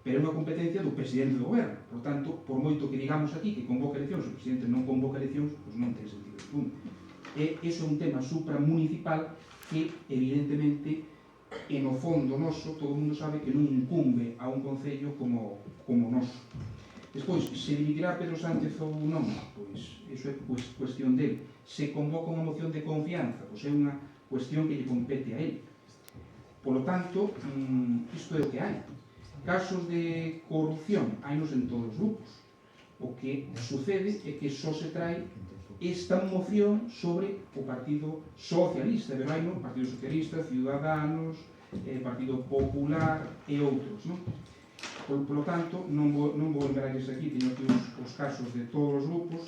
Pero é unha competencia do presidente do goberno. Por tanto, por moito que digamos aquí que convoque eleccións, o presidente non convoca eleccións, pois non ten sentido ningún. E iso é un tema supramunicipal que, evidentemente, en o fondo noso, todo o mundo sabe que non incumbe a un concello como noso. Despois, se dimitirá Pedro Sánchez ou non, pois iso é cuestión dele. Se convoca unha moción de confianza, pois é unha cuestión que lle compete a ele. Por lo tanto, isto é o que hai. Casos de corrupción hainos en todos os grupos. O que sucede é que só se trae esta moción sobre o Partido Socialista, pero hai no Partido Socialista, Ciudadanos, Partido Popular e outros, non? Por lo tanto, non vou enveralles aquí, teño aquí os casos de todos os grupos,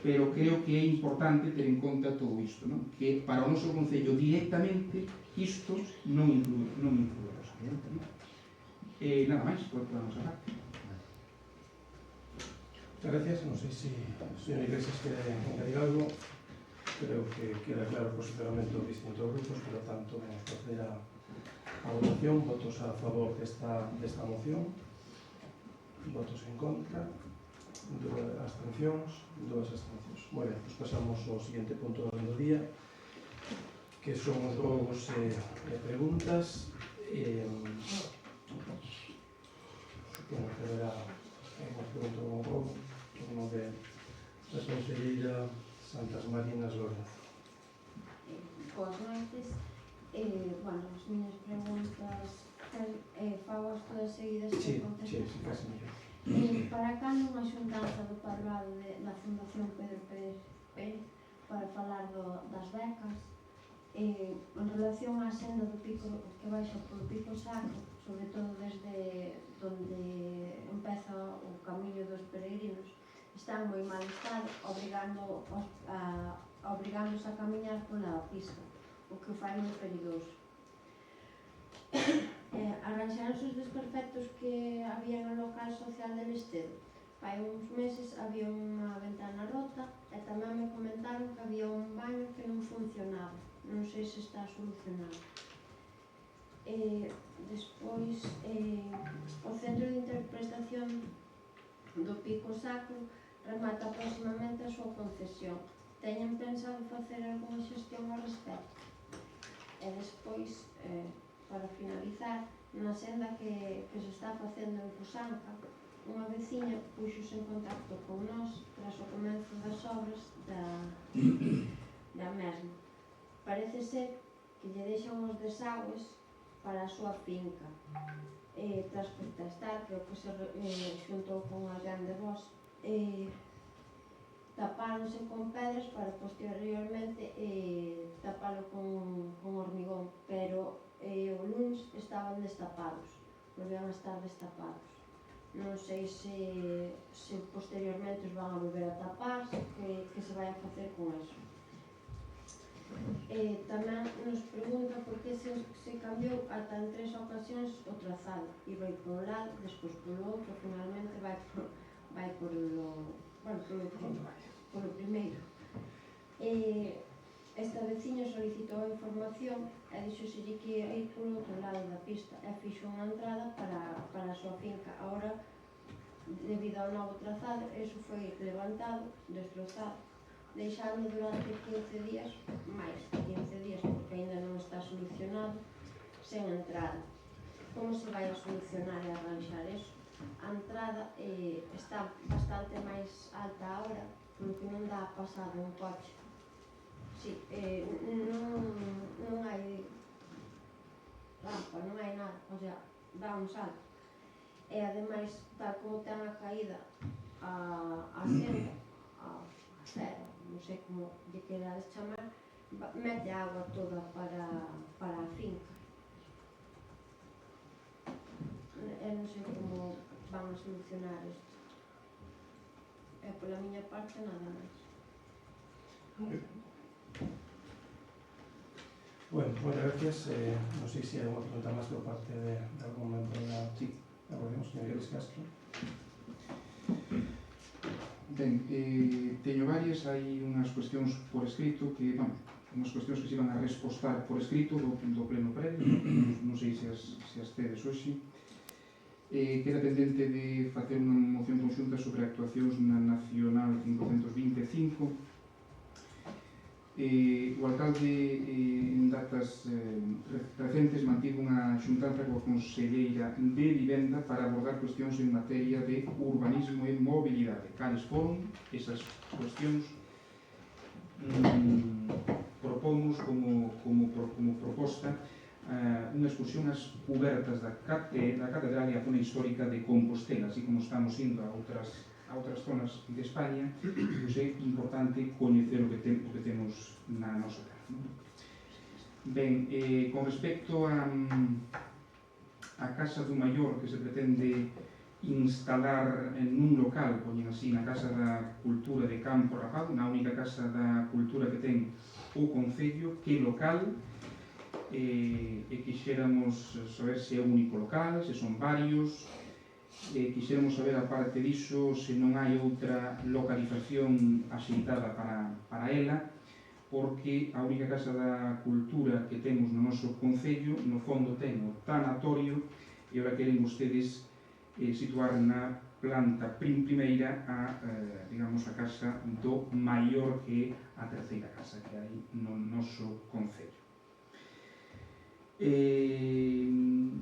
pero creo que é importante ter en conta todo isto, non? Que para o noso concello directamente isto non inclúe non? Nada máis, podemos hablar. Muchas gracias. Non sei se o señor Iglesias quere añadir algo. Creo que queda claro o posicionamento dos distintos grupos, por lo tanto, vamos a proceder a votación. Votos a favor desta moción, votos en contra, abstencións, 2 abstencións. Moi ben, pois pasamos ao seguinte punto do día, que son os rogos e preguntas. Supoño que haberá unha pregunta ou un rogo, turno de da conselleira Santas Marinas Lorenzo. Boas noites. Bueno, as miñas preguntas fago as todas seguidas Sí, que contestas. casi mellor. Para cando unha xuntanza do Padroado da Fundación Pedro Pérez para falar das becas, en relación á senda do pico que baixa polo Pico Sacro, sobre todo desde onde empeza o camiño dos peregrinos, está en moi mal estado, obrigándoos a camiñar pola pista, o que o fai moi perigoso. Arranxaronse os desperfectos que había no local social del Estedo. Hai uns meses había unha ventana rota e tamén me comentaron que había un baño que non funcionaba. Non sei se está solucionado. Despois, o Centro de Interpretación do Pico Sacro remata aproximamente a súa concesión. Teñen pensado facer algunha xestión ao respecto? E despois, para finalizar, na senda que se está facendo en Cusanca, unha veciña puxose en contacto con nós tras o comenzo das obras da mesma. Parece ser que lle deixan os desagües para a súa finca. Tras protestar, creo que se xuntou con alguén de vos, tapáronse con pedras para posteriormente tapalo con hormigón, pero o lunes estaban destapados, volvían a estar destapados. Non sei se posteriormente os van a volver a tapar, que se vai a facer con eso. Tamén nos pregunta por que se cambiou ata en 3 ocasións o trazado, e vai por un lado, despois polo outro, finalmente vai polo primeiro. Esta veciña solicitou a información e dixoselle que ia ir polo outro lado da pista e fixo unha entrada para a súa finca. Agora, debido ao novo trazado, eso foi levantado, destrozado. Deixaron durante 15 días, máis de 15 días, porque ainda non está solucionado, sen entrada. Como se vai a solucionar e arranxar eso? A entrada está bastante máis alta agora, polo que non dá pasado un coche. Sí, non hai rampa, non hai nada, o sea, dá un salto. E ademais, tal como ten a caída a senda, a cero, non sei como lle querades chamar, mete agua toda para a finca. E non sei como van a solucionar isto. E pola miña parte nada máis. Bueno, moitas gracias. Non sei se hai unha pregunta máis por parte de algún membro da... Sí, agora, señor Iris Castro. Ben, teño varias, hai unhas cuestións por escrito que, bueno, unhas cuestións que se iban a respostar por escrito do pleno previo, non sei se as tedes hoxe. Queda pendente de facer unha moción conxunta sobre actuacións na Nacional 525. O alcalde en datas recentes mantivo unha xuntanza coa conselleira de Vivenda para abordar cuestións en materia de urbanismo e mobilidade. Cales foron esas cuestións? Propomos como proposta unha excursión ás cubertas da Catedral e a zona histórica de Compostela, así como estamos indo a outras zonas de España, pois é importante coñecer o que temos na nosa terra. Ben, con respecto a Casa do Maior que se pretende instalar nun local, poñen así, na Casa da Cultura de Campo Rapado, na única Casa da Cultura que ten o Concello, que local, e quixéramos saber se é un único local, se son varios, quixéramos saber, a parte diso, se non hai outra localización axeitada para ela, porque a única Casa da Cultura que temos no noso Concello, no fondo ten o tanatorio, e ora queren vostedes situar na planta primeira a, digamos, a casa do maior que a terceira casa que hai no noso concello.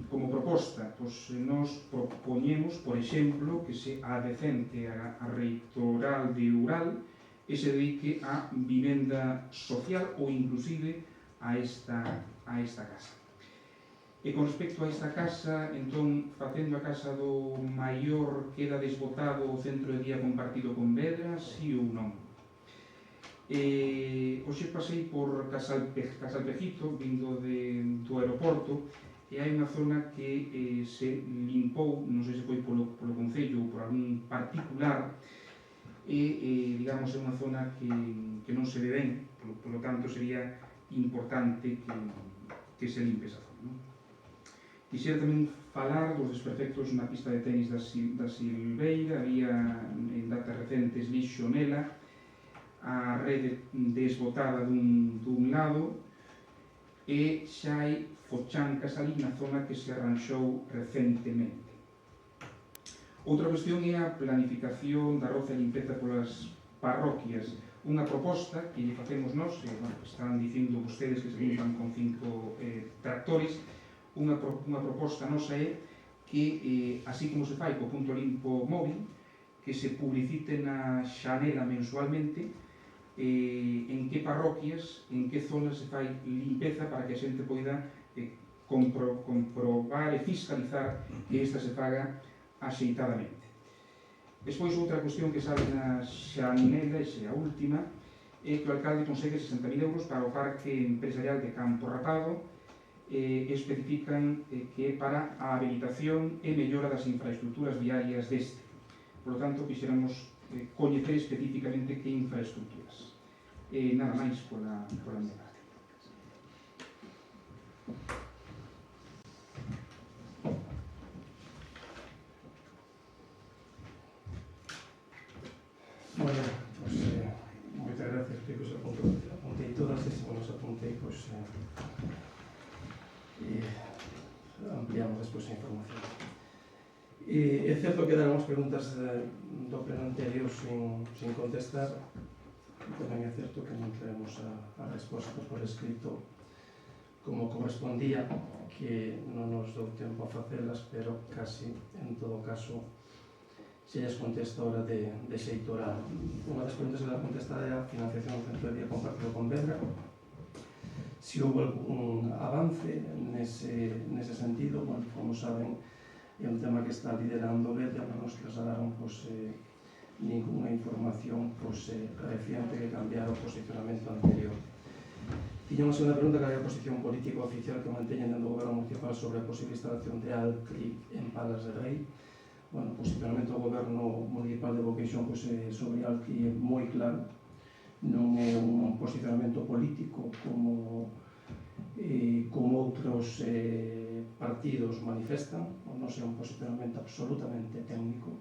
Como proposta, nos propoñemos, por exemplo, que se adecente a reitoral de Ural e se dedique a vivenda social ou inclusive a esta casa. E con respecto a esta casa, entón, facendo a casa do maior, queda desbotado o centro de día compartido con Vedra, sí ou non? Hoxe pasei por Casalpejito, vindo do aeroporto, e hai unha zona que se limpou, non sei se foi polo Concello ou por algún particular, e digamos, é unha zona que non se ve ben, polo tanto sería importante que se limpe esa zona. Quixera tamén falar dos desperfectos na pista de tenis da Silveira, había en datas recentes lixo nela, a rede desbotada dun lado, e xa hai fochancas ali na zona que se arranxou recentemente. Outra cuestión é a planificación da roza e limpeza polas parroquias. Unha proposta que lle facemos nós, están dicindo vostedes que se limpan con 5 tractores, unha proposta nosa é que, así como se fai co punto limpo móvil, que se publicite na xanela mensualmente en que parroquias, en que zonas se fai limpeza para que a xente poida comprobar e fiscalizar que esta se faga axeitadamente. Despois, outra cuestión que sale na xanela, e a última, é que o alcalde consegue 60.000 euros para o parque empresarial de Campo Rapado, especifican que é para a habilitación e mellora das infraestructuras viarias deste. Por lo tanto, quixéramos coñecer especificamente que infraestructuras. Nada máis pola minha parte. Bueno, pues moitas gracias, que os apuntei todas, e se nos apuntei, pues ampliamos despois a información. É certo que quedaron as preguntas do pleno anterior sin contestar, tamén é certo que non traemos a resposta por escrito como correspondía, que non nos dou tempo a facelas, pero casi, en todo caso, se lles contesta a hora de xeito oral. Unha das preguntas que era contestada é a financiación do centro de día compartido con Vedra. Se houve algún avance nese sentido, bueno, como saben, é un tema que está liderando Vedra, non nos trasladaron ninguna información reciente que cambiara o posicionamento anterior. Tiña unha segunda pregunta, que era a posición política oficial que manteñen dentro do goberno municipal sobre a posible instalación de Altri en Palas de Rei. Bueno, o posicionamento do goberno municipal de Boqueixón sobre Altri é moi claro, non é un posicionamento político como outros partidos manifestan, non é un posicionamento absolutamente técnico.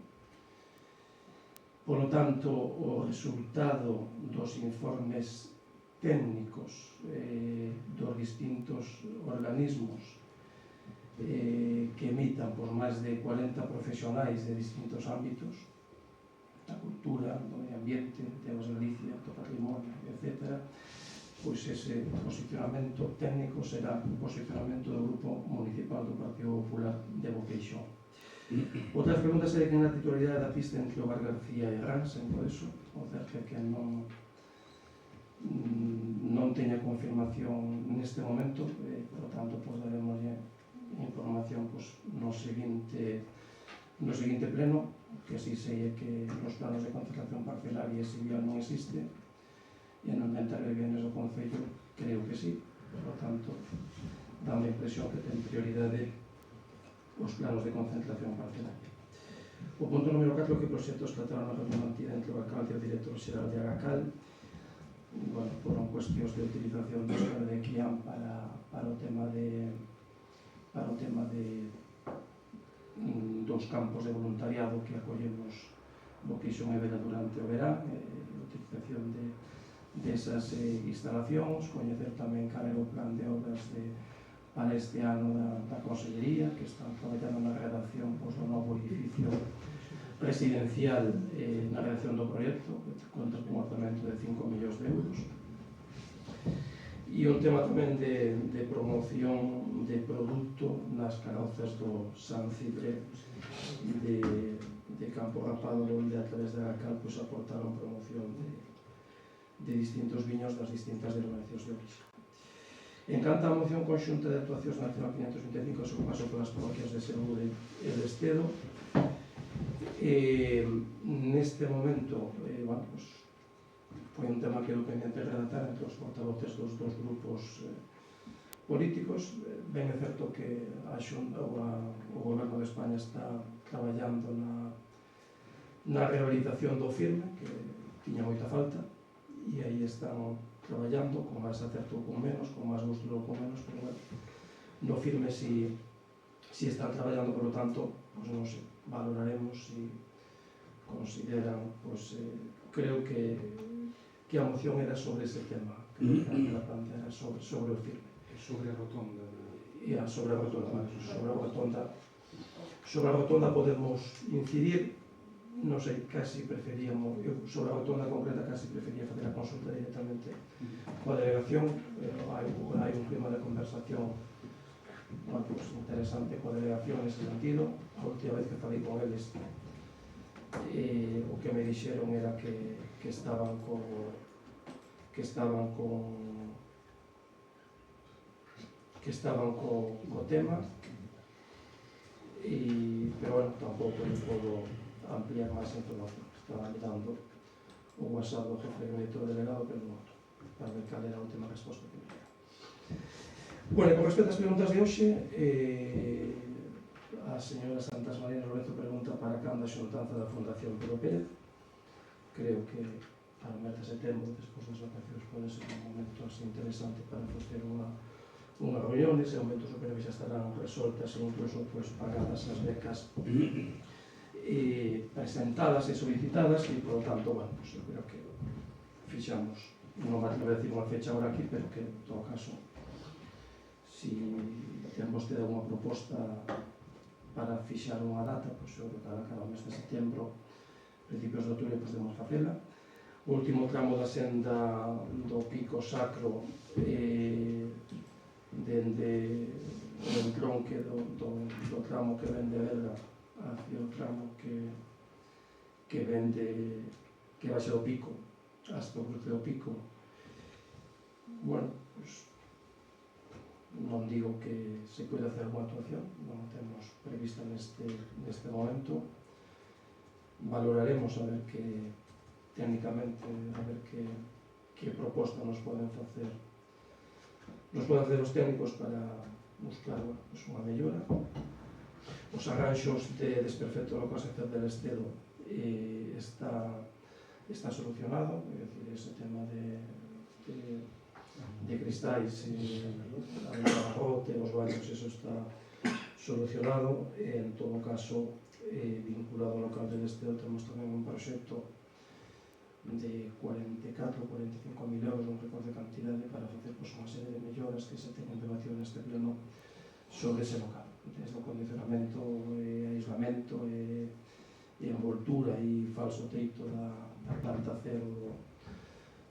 Por lo tanto, o resultado dos informes técnicos dos distintos organismos que emitan por máis de 40 profesionais de distintos ámbitos, da cultura, do medio ambiente, de Aguas Galicia, do patrimonio, etc., pois ese posicionamento técnico será o posicionamento do Grupo Municipal do Partido Popular de Boqueixón. Outras preguntas é que na titularidade da pista entre o Bar García e Rans, en Poeso, o certo é que non teña confirmación neste momento, por lo tanto, daremos información no seguinte pleno, que así sei que os planos de concentración parcelaria ese vial non existe, e no inventario de bienes do Concello creo que sí, por lo tanto, dá a impresión que ten prioridade os planos de concentración parcelaria. O punto número 4, que proxectos trataron a reunión mantida entre o alcalde e o director xeral de Agacal. Bueno, foron cuestións de utilización do esquema de Quián para o tema dos campos de voluntariado que acollemos Boqueixón e Vedra durante o verán, utilización desas instalacións, coñecer tamén cal era o plan de obras para este ano da Consellería, que están traballando na redacción do novo edificio residencial na redacción do proxecto, que conta con un orzamento de 5 millóns de euros. E un tema tamén de promoción de produto nas carrozas do San Cidre de Campo Rapado, onde a través da Garcal aportaron promoción de distintos viños das distintas denominacións de orixe. En canto á moción conxunta de actuacións nacional 525 sobre o paso polas parroquias de Serude e de Estedo, neste momento, foi un tema que eu pendiente de redactar entre os portavoces dos dous grupos políticos. Ben é certo que o Goberno de España está traballando na rehabilitación do firme, que tiña moita falta, e aí están traballando, con máis acerto ou con menos, con máis gusto ou con menos, pero bueno, no firme si están traballando, por lo tanto, pues non sei, valoraremos si consideran, pues creo que a moción era sobre ese tema, creo que a plantea era sobre o firme. Sobre a rotonda. Sobre a rotonda podemos incidir. Non sei, casi preferíamos, eu sobre a rotonda concreta casi prefería facer a consulta directamente coa delegación, pero hai un clima de conversación interesante coa delegación nese sentido. A última vez que falei con eles, o que me dixeron era que estaban co tema, pero bueno, tampouco me podo ampliar máis información. Estaba mirando o WhatsApp do jefe de gabinete do delegado, pero para ver cal era a última resposta que me dera. Bueno, con respecto ás preguntas de hoxe, a señora Santas Marina Lorenzo pregunta para cando a xuntanza da Fundación Pedro Pérez. Creo que para o mes de setembro, despois das vacacións, pode ser un momento así interesante para facer unha reunión. Nese momento supero que xa estarán resoltas e incluso pagadas as becas presentadas e solicitadas, e por lo tanto, bueno, pues eu creo que fixamos, non vai a decir unha fecha ahora aquí, pero que en todo caso, si ten vostede alguna proposta para fixar unha data, pues eu creo que cada mes de setembro, principios de outubro, podemos facela. O último tramo da senda do Pico Sacro, dende o entronque do tramo que ven de Berga hacia o tramo que baixa do Pico hasta o cruce do Pico. Bueno, pues non digo que se pode hacer alguna actuación, non temos prevista neste momento. Valoraremos a ver que técnicamente, a ver que proposta nos poden facer os técnicos para buscar unha mellora. Os arranxos de desperfecto no concepción del Estedo está solucionado, é dicir, ese tema de cristais, a barrote, os baños, eso está solucionado. En todo caso, vinculado ao local del Estedo, temos tamén un proxecto de 44 ou 45.000 euros, non recordo cantidade, para facer unha serie de melloras que se teñen debatido neste pleno sobre ese local, desde o condicionamento, aislamento, envoltura e falso teito da planta cero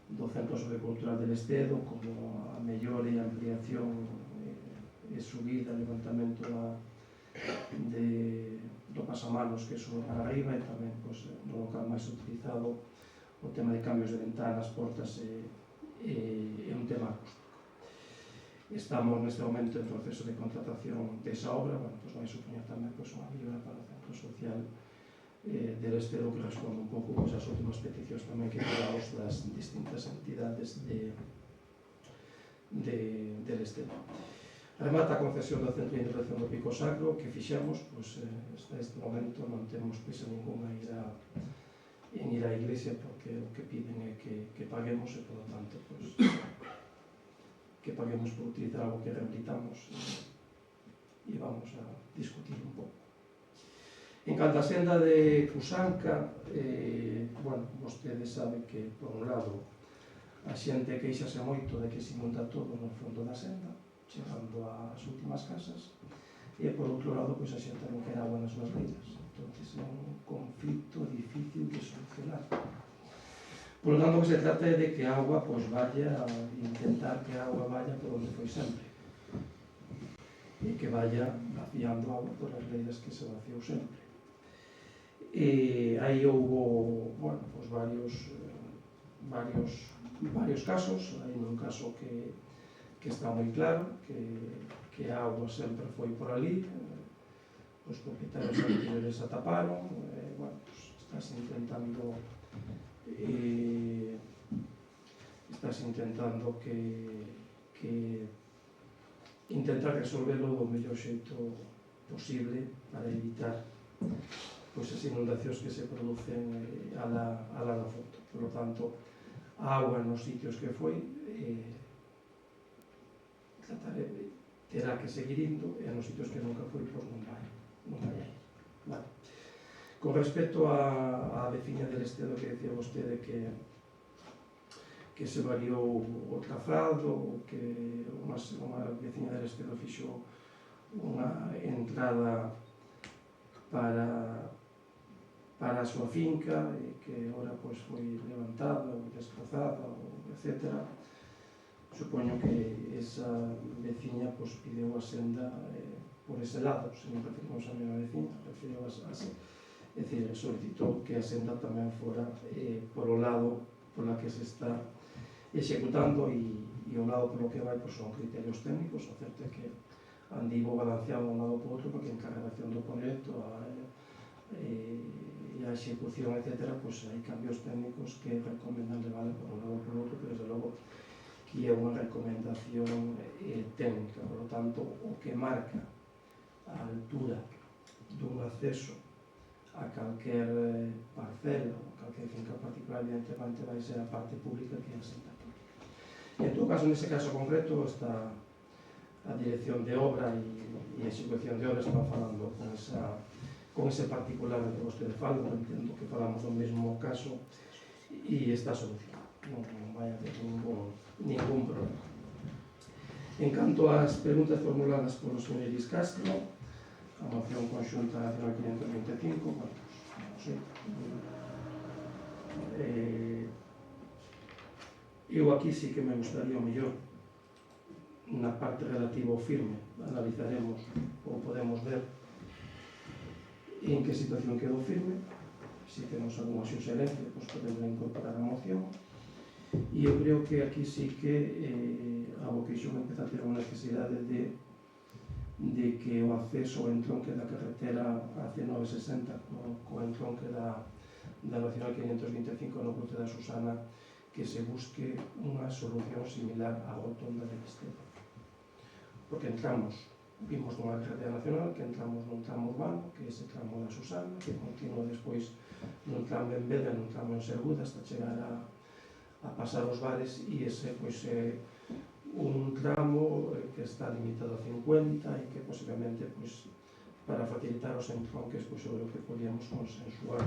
do Centro Sociocultural del Estedo, como a mellora e ampliación e subida, levantamento do pasamanos que sube para arriba, e tamén no local máis utilizado o tema de cambios de ventanas, portas e un tema acústico. Estamos neste momento en proceso de contratación desa obra, vai supoñer tamén unha mellora para o Centro Social del Estedo, que responde un pouco ás últimas peticións tamén que tivemos das distintas entidades del Estedo. Remata a concesión do Centro de Intervención do Pico Sacro, que fixemos, hasta este momento non temos prisa ninguna en ir á iglesia, porque o que piden é que paguemos, e por lo tanto que paguemos por utilizar algo que rehabilitamos, e vamos a discutir un pouco. En canto a senda de Cusanca, vostede sabe que, por un lado, a xente queixase moito de que se inunda todo no fondo da senda, chegando ás últimas casas, e por outro lado, a xente non quere agua nas súas leiras. Entonces é un conflicto difícil de solucionar. Por lo tanto, o que se trata é de que a agua pues, vaya, intentar que a agua vaya por onde foi sempre e que vaya vaciando agua por as reiras que se vaciou sempre. E aí houve, bueno, pues varios casos. Hai un caso que está moi claro, que a agua sempre foi por ali, os propietarios anteriores a taparon, bueno, pues estás intentando intentar resolverlo do mellor xeito posible para evitar pois, as inundacións que se producen a la foto. Por lo tanto, a agua nos sitios que foi terá que seguir indo e nos sitios que nunca foi, pois non vai ir. Vale. Con respecto á veciña del Estedo que decía vostede que se variou o trazado, que unha veciña del Estedo fixo unha entrada para a súa finca e que agora pois, foi levantada ou desplazada, etc. Supoño que esa veciña pois, pideu a senda por ese lado, se non referimos a mesma veciña, referiu a é dicir, solicitou que a senda tamén fora por o lado pola que se está executando e o lado polo que vai pois, son criterios técnicos. O certo é que andivo balanceado un lado por outro porque en carregación do proxecto e a execución, etc., pois hai cambios técnicos que recomendan levar por un lado por outro, pero desde logo que é unha recomendación técnica. Por lo tanto, o que marca a altura dun acceso a calquer parcela ou calquer finca particular, evidentemente vai ser a parte pública que é a senda pública. En todo caso, nese caso concreto, está a dirección de obra e a execución de obra está falando con ese particular que vostede fala, entendo que falamos do mesmo caso e está solucionado, non vai haber ningún problema. En canto ás preguntas formuladas polo señor Iris Castro, a moción conxunta nacional 525, bueno, non sei, eu aquí sí que me gustaría o mellor na parte relativa ao firme, analizaremos ou podemos ver en que situación quedou firme, se temos alguna suxerencia, pois podemos incorporar a moción, e eu creo que aquí sí que a vocación empeza a ter unha necesidade de que o acceso ao entronque da carretera AC960 co entronque da Nacional 525 no cruce da Susana, que se busque unha solución similar á rotonda del Estedo. Porque vimos nunha carretera nacional que entramos nun tramo urbano, que é ese tramo da Susana, que continua despois nun tramo en Veda, nun tramo en Serguda, hasta chegar a pasar os bares, e ese pois é un tramo que está limitado a 50 e que posiblemente pois, para facilitar os entronques pois, eu creo que podíamos consensuar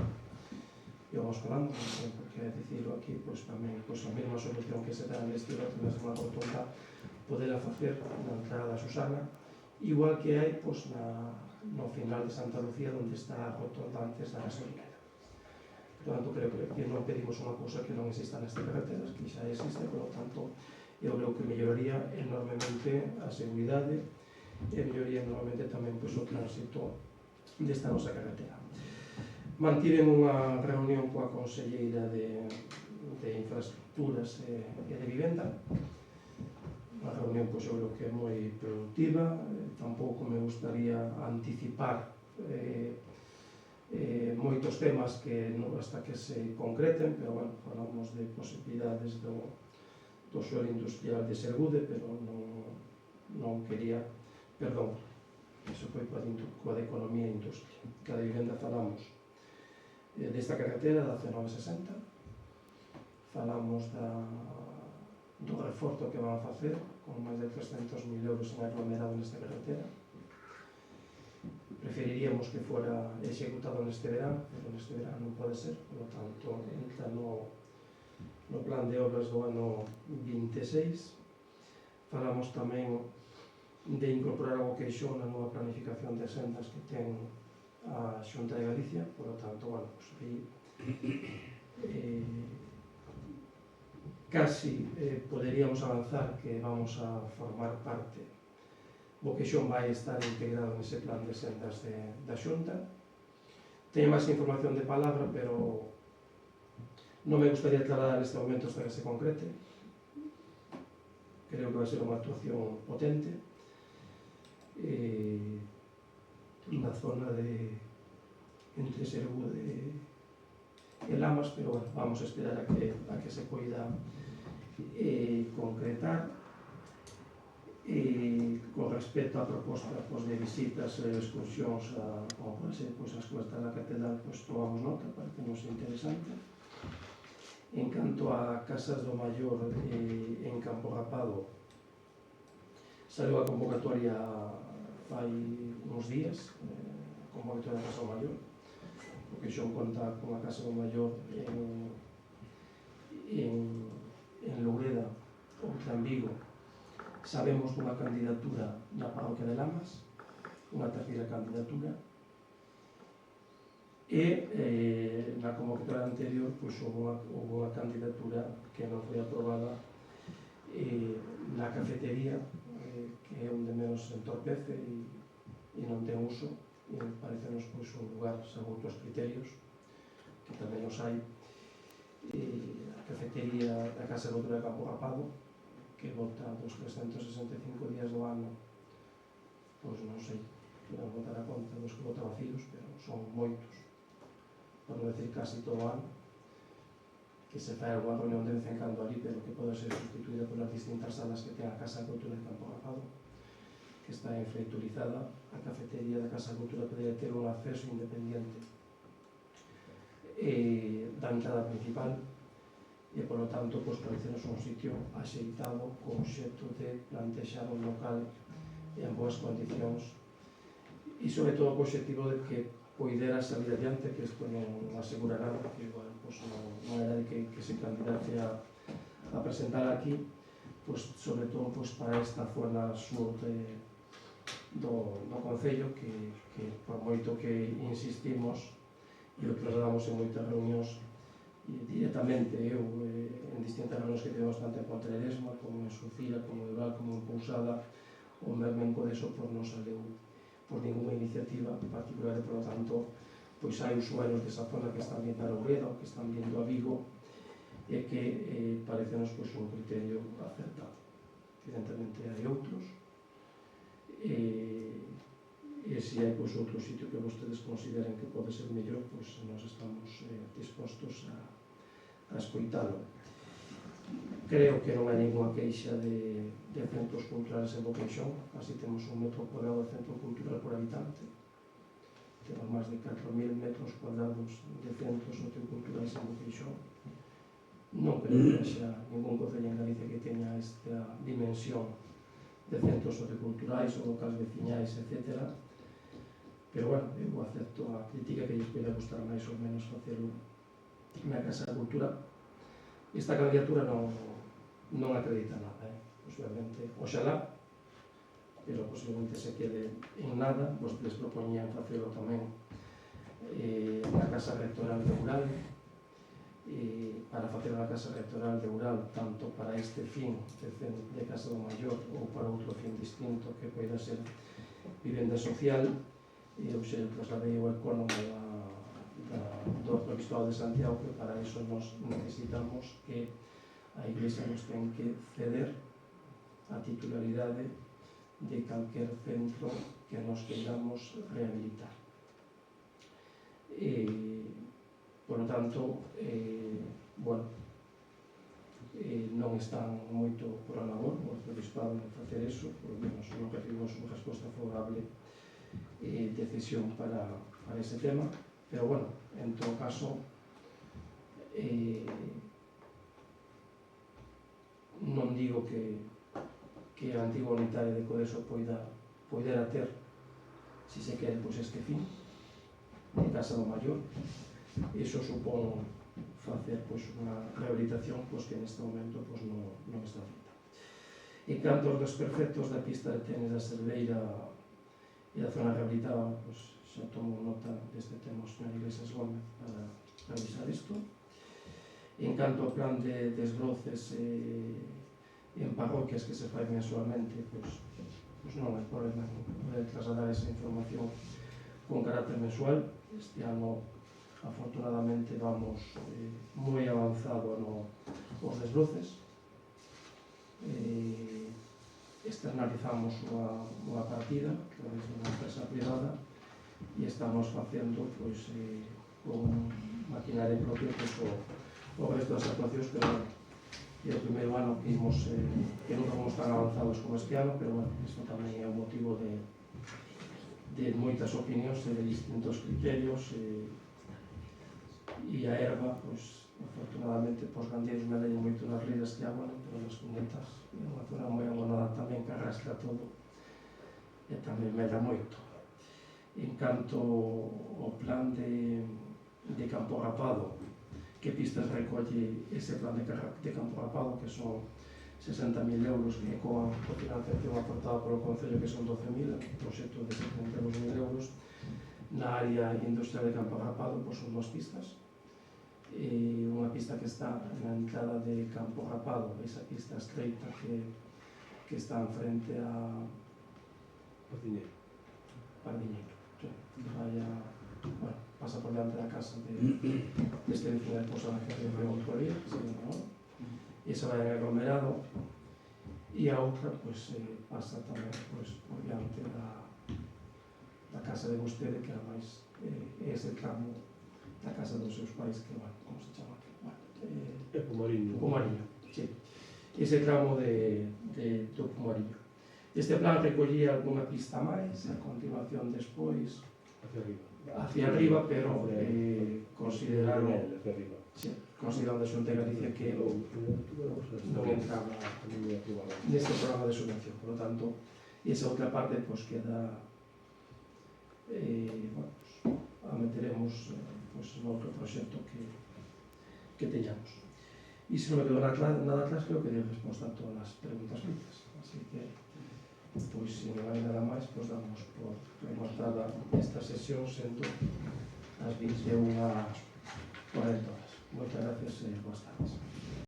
e vamos falando, porque é dicirlo aquí pois, tamén pois, a mesma solución que se dá neste outro na semana rotonda poderá facer na entrada da Susana, igual que hai pois, no final de Santa Lucía, onde está a rotonda antes da gasolinera. Por tanto, creo que non pedimos unha cousa que non exista nestas carreteras, que xa existe, por lo tanto, eu creo que melloraría enormemente a seguridade e melloraría enormemente tamén pois, o tránsito desta nosa carretera. Mantiven unha reunión coa Conselleira de Infraestructuras e de Vivenda, unha reunión pois, eu creo que é moi productiva. Tampouco me gustaría anticipar moitos temas que hasta que se concreten, pero bueno, falamos de posibilidades do suelo industrial de Sergude, pero non quería, perdón, eso foi coa de Economía e Industria. Cada vivenda falamos desta carretera da C960, falamos do reforzo que van a facer con máis de 300.000 euros en aglomerado nesta carretera. Preferiríamos que fora executado neste verán, pero neste verán non pode ser, por lo tanto, entra no plan de obras do ano 26. Falamos tamén de incorporar a vocación na nova planificación de sendas que ten a Xunta de Galicia, por lo tanto, bueno, pues aí casi poderíamos avanzar que vamos a formar parte, o que Xon vai estar integrado nese plan de sendas da Xunta. Teño máis información de palabra, pero non me gustaría trasladar neste momento hasta que se concrete. Creo que vai ser unha actuación potente na zona de entre Sergu e Lamas, pero bueno, vamos a esperar a que se poida concretar. Con respecto á proposta de visitas e excursións como pode ser as cuestas da catedral, tomamos nota, parecenos interesante. En canto a Casas do Maior en Campo Rapado, saliu a convocatoria fai uns días, a convocatoria da Casa do Maior, porque Xon conta con a Casa do Maior en Loureda, outra en Vigo. Sabemos dunha candidatura na parroquia de Lamas, unha terceira candidatura, e na convocatoria anterior houve unha candidatura que non foi aprobada na cafetería, que é onde menos se entorpece e non ten uso, e parecenos un lugar segundo os criterios, que tamén os hai. A cafetería da Casa de Cultura de Campo Rapado, que vota dos 365 días do ano, pois non sei, non votar a conta dos que vota vacíos, pero son moitos, por non decir casi todo o ano, que se fai alguna reunión de vez en cando ali, pero que pode ser sustituída polas distintas salas que ten a Casa de Cultura de Campo Rapado, que está infraestruturizada. A cafetería da Casa de Cultura poderia ter un acceso independiente da entrada principal, e, por lo tanto, parecenos un sitio axeitado con xeito de plantexar un local en boas condicións e, sobre todo, co objetivo de que poidera salir adiante, que isto non asegura nada, que igual non era de que se candidate a presentar aquí, sobre todo para esta zona sur do Concello, que por moito que insistimos e o trasladamos en moitas reunións, directamente eu en distintas reunións que tivemos tanto en Contreresma como en Sucira, como en Ural, como en Pousada, o mesmo en Codeso, non saleu ninguna iniciativa particular, e, por lo tanto, hai usuarios desa zona que están vindo a Loureda ou que están vindo a Vigo, e que parecenos un criterio acertado. Evidentemente hai outros, e se hai outro sitio que vostedes consideren que pode ser mellor, nós estamos dispostos a escoitalo. Creo que non hai ninguna queixa de centros culturales en Boqueixón, así temos un metro cuadrado de centro cultural por habitante, temos máis de 4.000 metros cuadrados de centros socioculturales en Boqueixón. Non creo que haxa ningún concello en Galicia que teña esta dimensión de centros socioculturais ou locales veciñais, etc. Pero, bueno, eu acepto a crítica que lles poida gustar máis ou menos facelo na Casa da Cultura. Esta candidatura non acredita nada, posiblemente, oxalá, pero posiblemente se quede en nada. Vostedes propoñían facelo tamén na Casa Rectoral de Ural, para facer a Casa Rectoral de Ural tanto para este fin de Casa do Maior ou para outro fin distinto que poida ser vivenda social. Eu xa trasladei o económico do Arzobispado de Santiago, que para iso nos necesitamos que a Iglesia nos ten que ceder a titularidade de calquer centro que nos queiramos rehabilitar. Por lo tanto, non están moito por a labor o Arzobispado en facer eso, por lo menos non recibimos unha resposta favorable decisión para ese tema, pero, bueno, en todo caso, non digo que a antiga unitaria de Codeso poidera ter, si se quere, este fin de Casa do Maior. Iso supón facer unha rehabilitación que neste momento non está feita. En canto aos desperfectos da pista de tenis da Cerveira e da zona rehabilitada, xa tomo nota deste tema o señor Iglesias Gómez para revisar isto. En canto ao plan de desbroces en parroquias que se fai mensualmente, pois non hai problema de trasladar esa información con carácter mensual. Este ano, afortunadamente, vamos moi avanzado nos desbroces. Externalizamos unha partida a través de unha empresa privada e estamos facendo con maquinaria propia o resto das actuacións, pero bueno, é o primeiro ano que imos que non vamos tan avanzados como este ano, pero bueno, isto tamén é un motivo de moitas opinións e de distintos criterios e a erva, pois, afortunadamente, os gandeiros me leñen moito nas ridas que abonan, pero nas cunetas é unha zona moi abonada tamén que arrastra todo e tamén me dá moito. En canto ao plan de campo rapado, que pistas recolle ese plan de campo rapado, que son 60.000 euros, que coa financiación aportada polo Concello, que son 12.000, un proxecto de 72.000 euros. Na área industrial de campo rapado, pois son 2 pistas. Unha pista que está na entrada de Campo Rapado, esa pista estreita que está en frente a Pardiñeiro. Bueno, pasa por diante da casa deste edificio de Posa na Agencia de Autoría, esa vai en aglomerado, e a outra pasa tamén por diante da casa de vostede, que ademais é ese tramo da casa dos seus pais, que, bueno, como se chama? É Pomariño. Pomariño, sí. Ese tramo do Pomariño. Este plan recollía alguna pista máis, a continuación despois hacia arriba, pero consideraron considerando a Xunta de Galicia que non entraba neste programa de subvención. Por lo tanto, esa outra parte queda a meteremos noutro proxecto que teñamos. E se non me quedou nada atrás, creo que dei resposta a todas as preguntas feitas. Así que, se non hai nada máis, damos por rematada esta sesión, sendo as 21:40. Moitas gracias e boas tardes.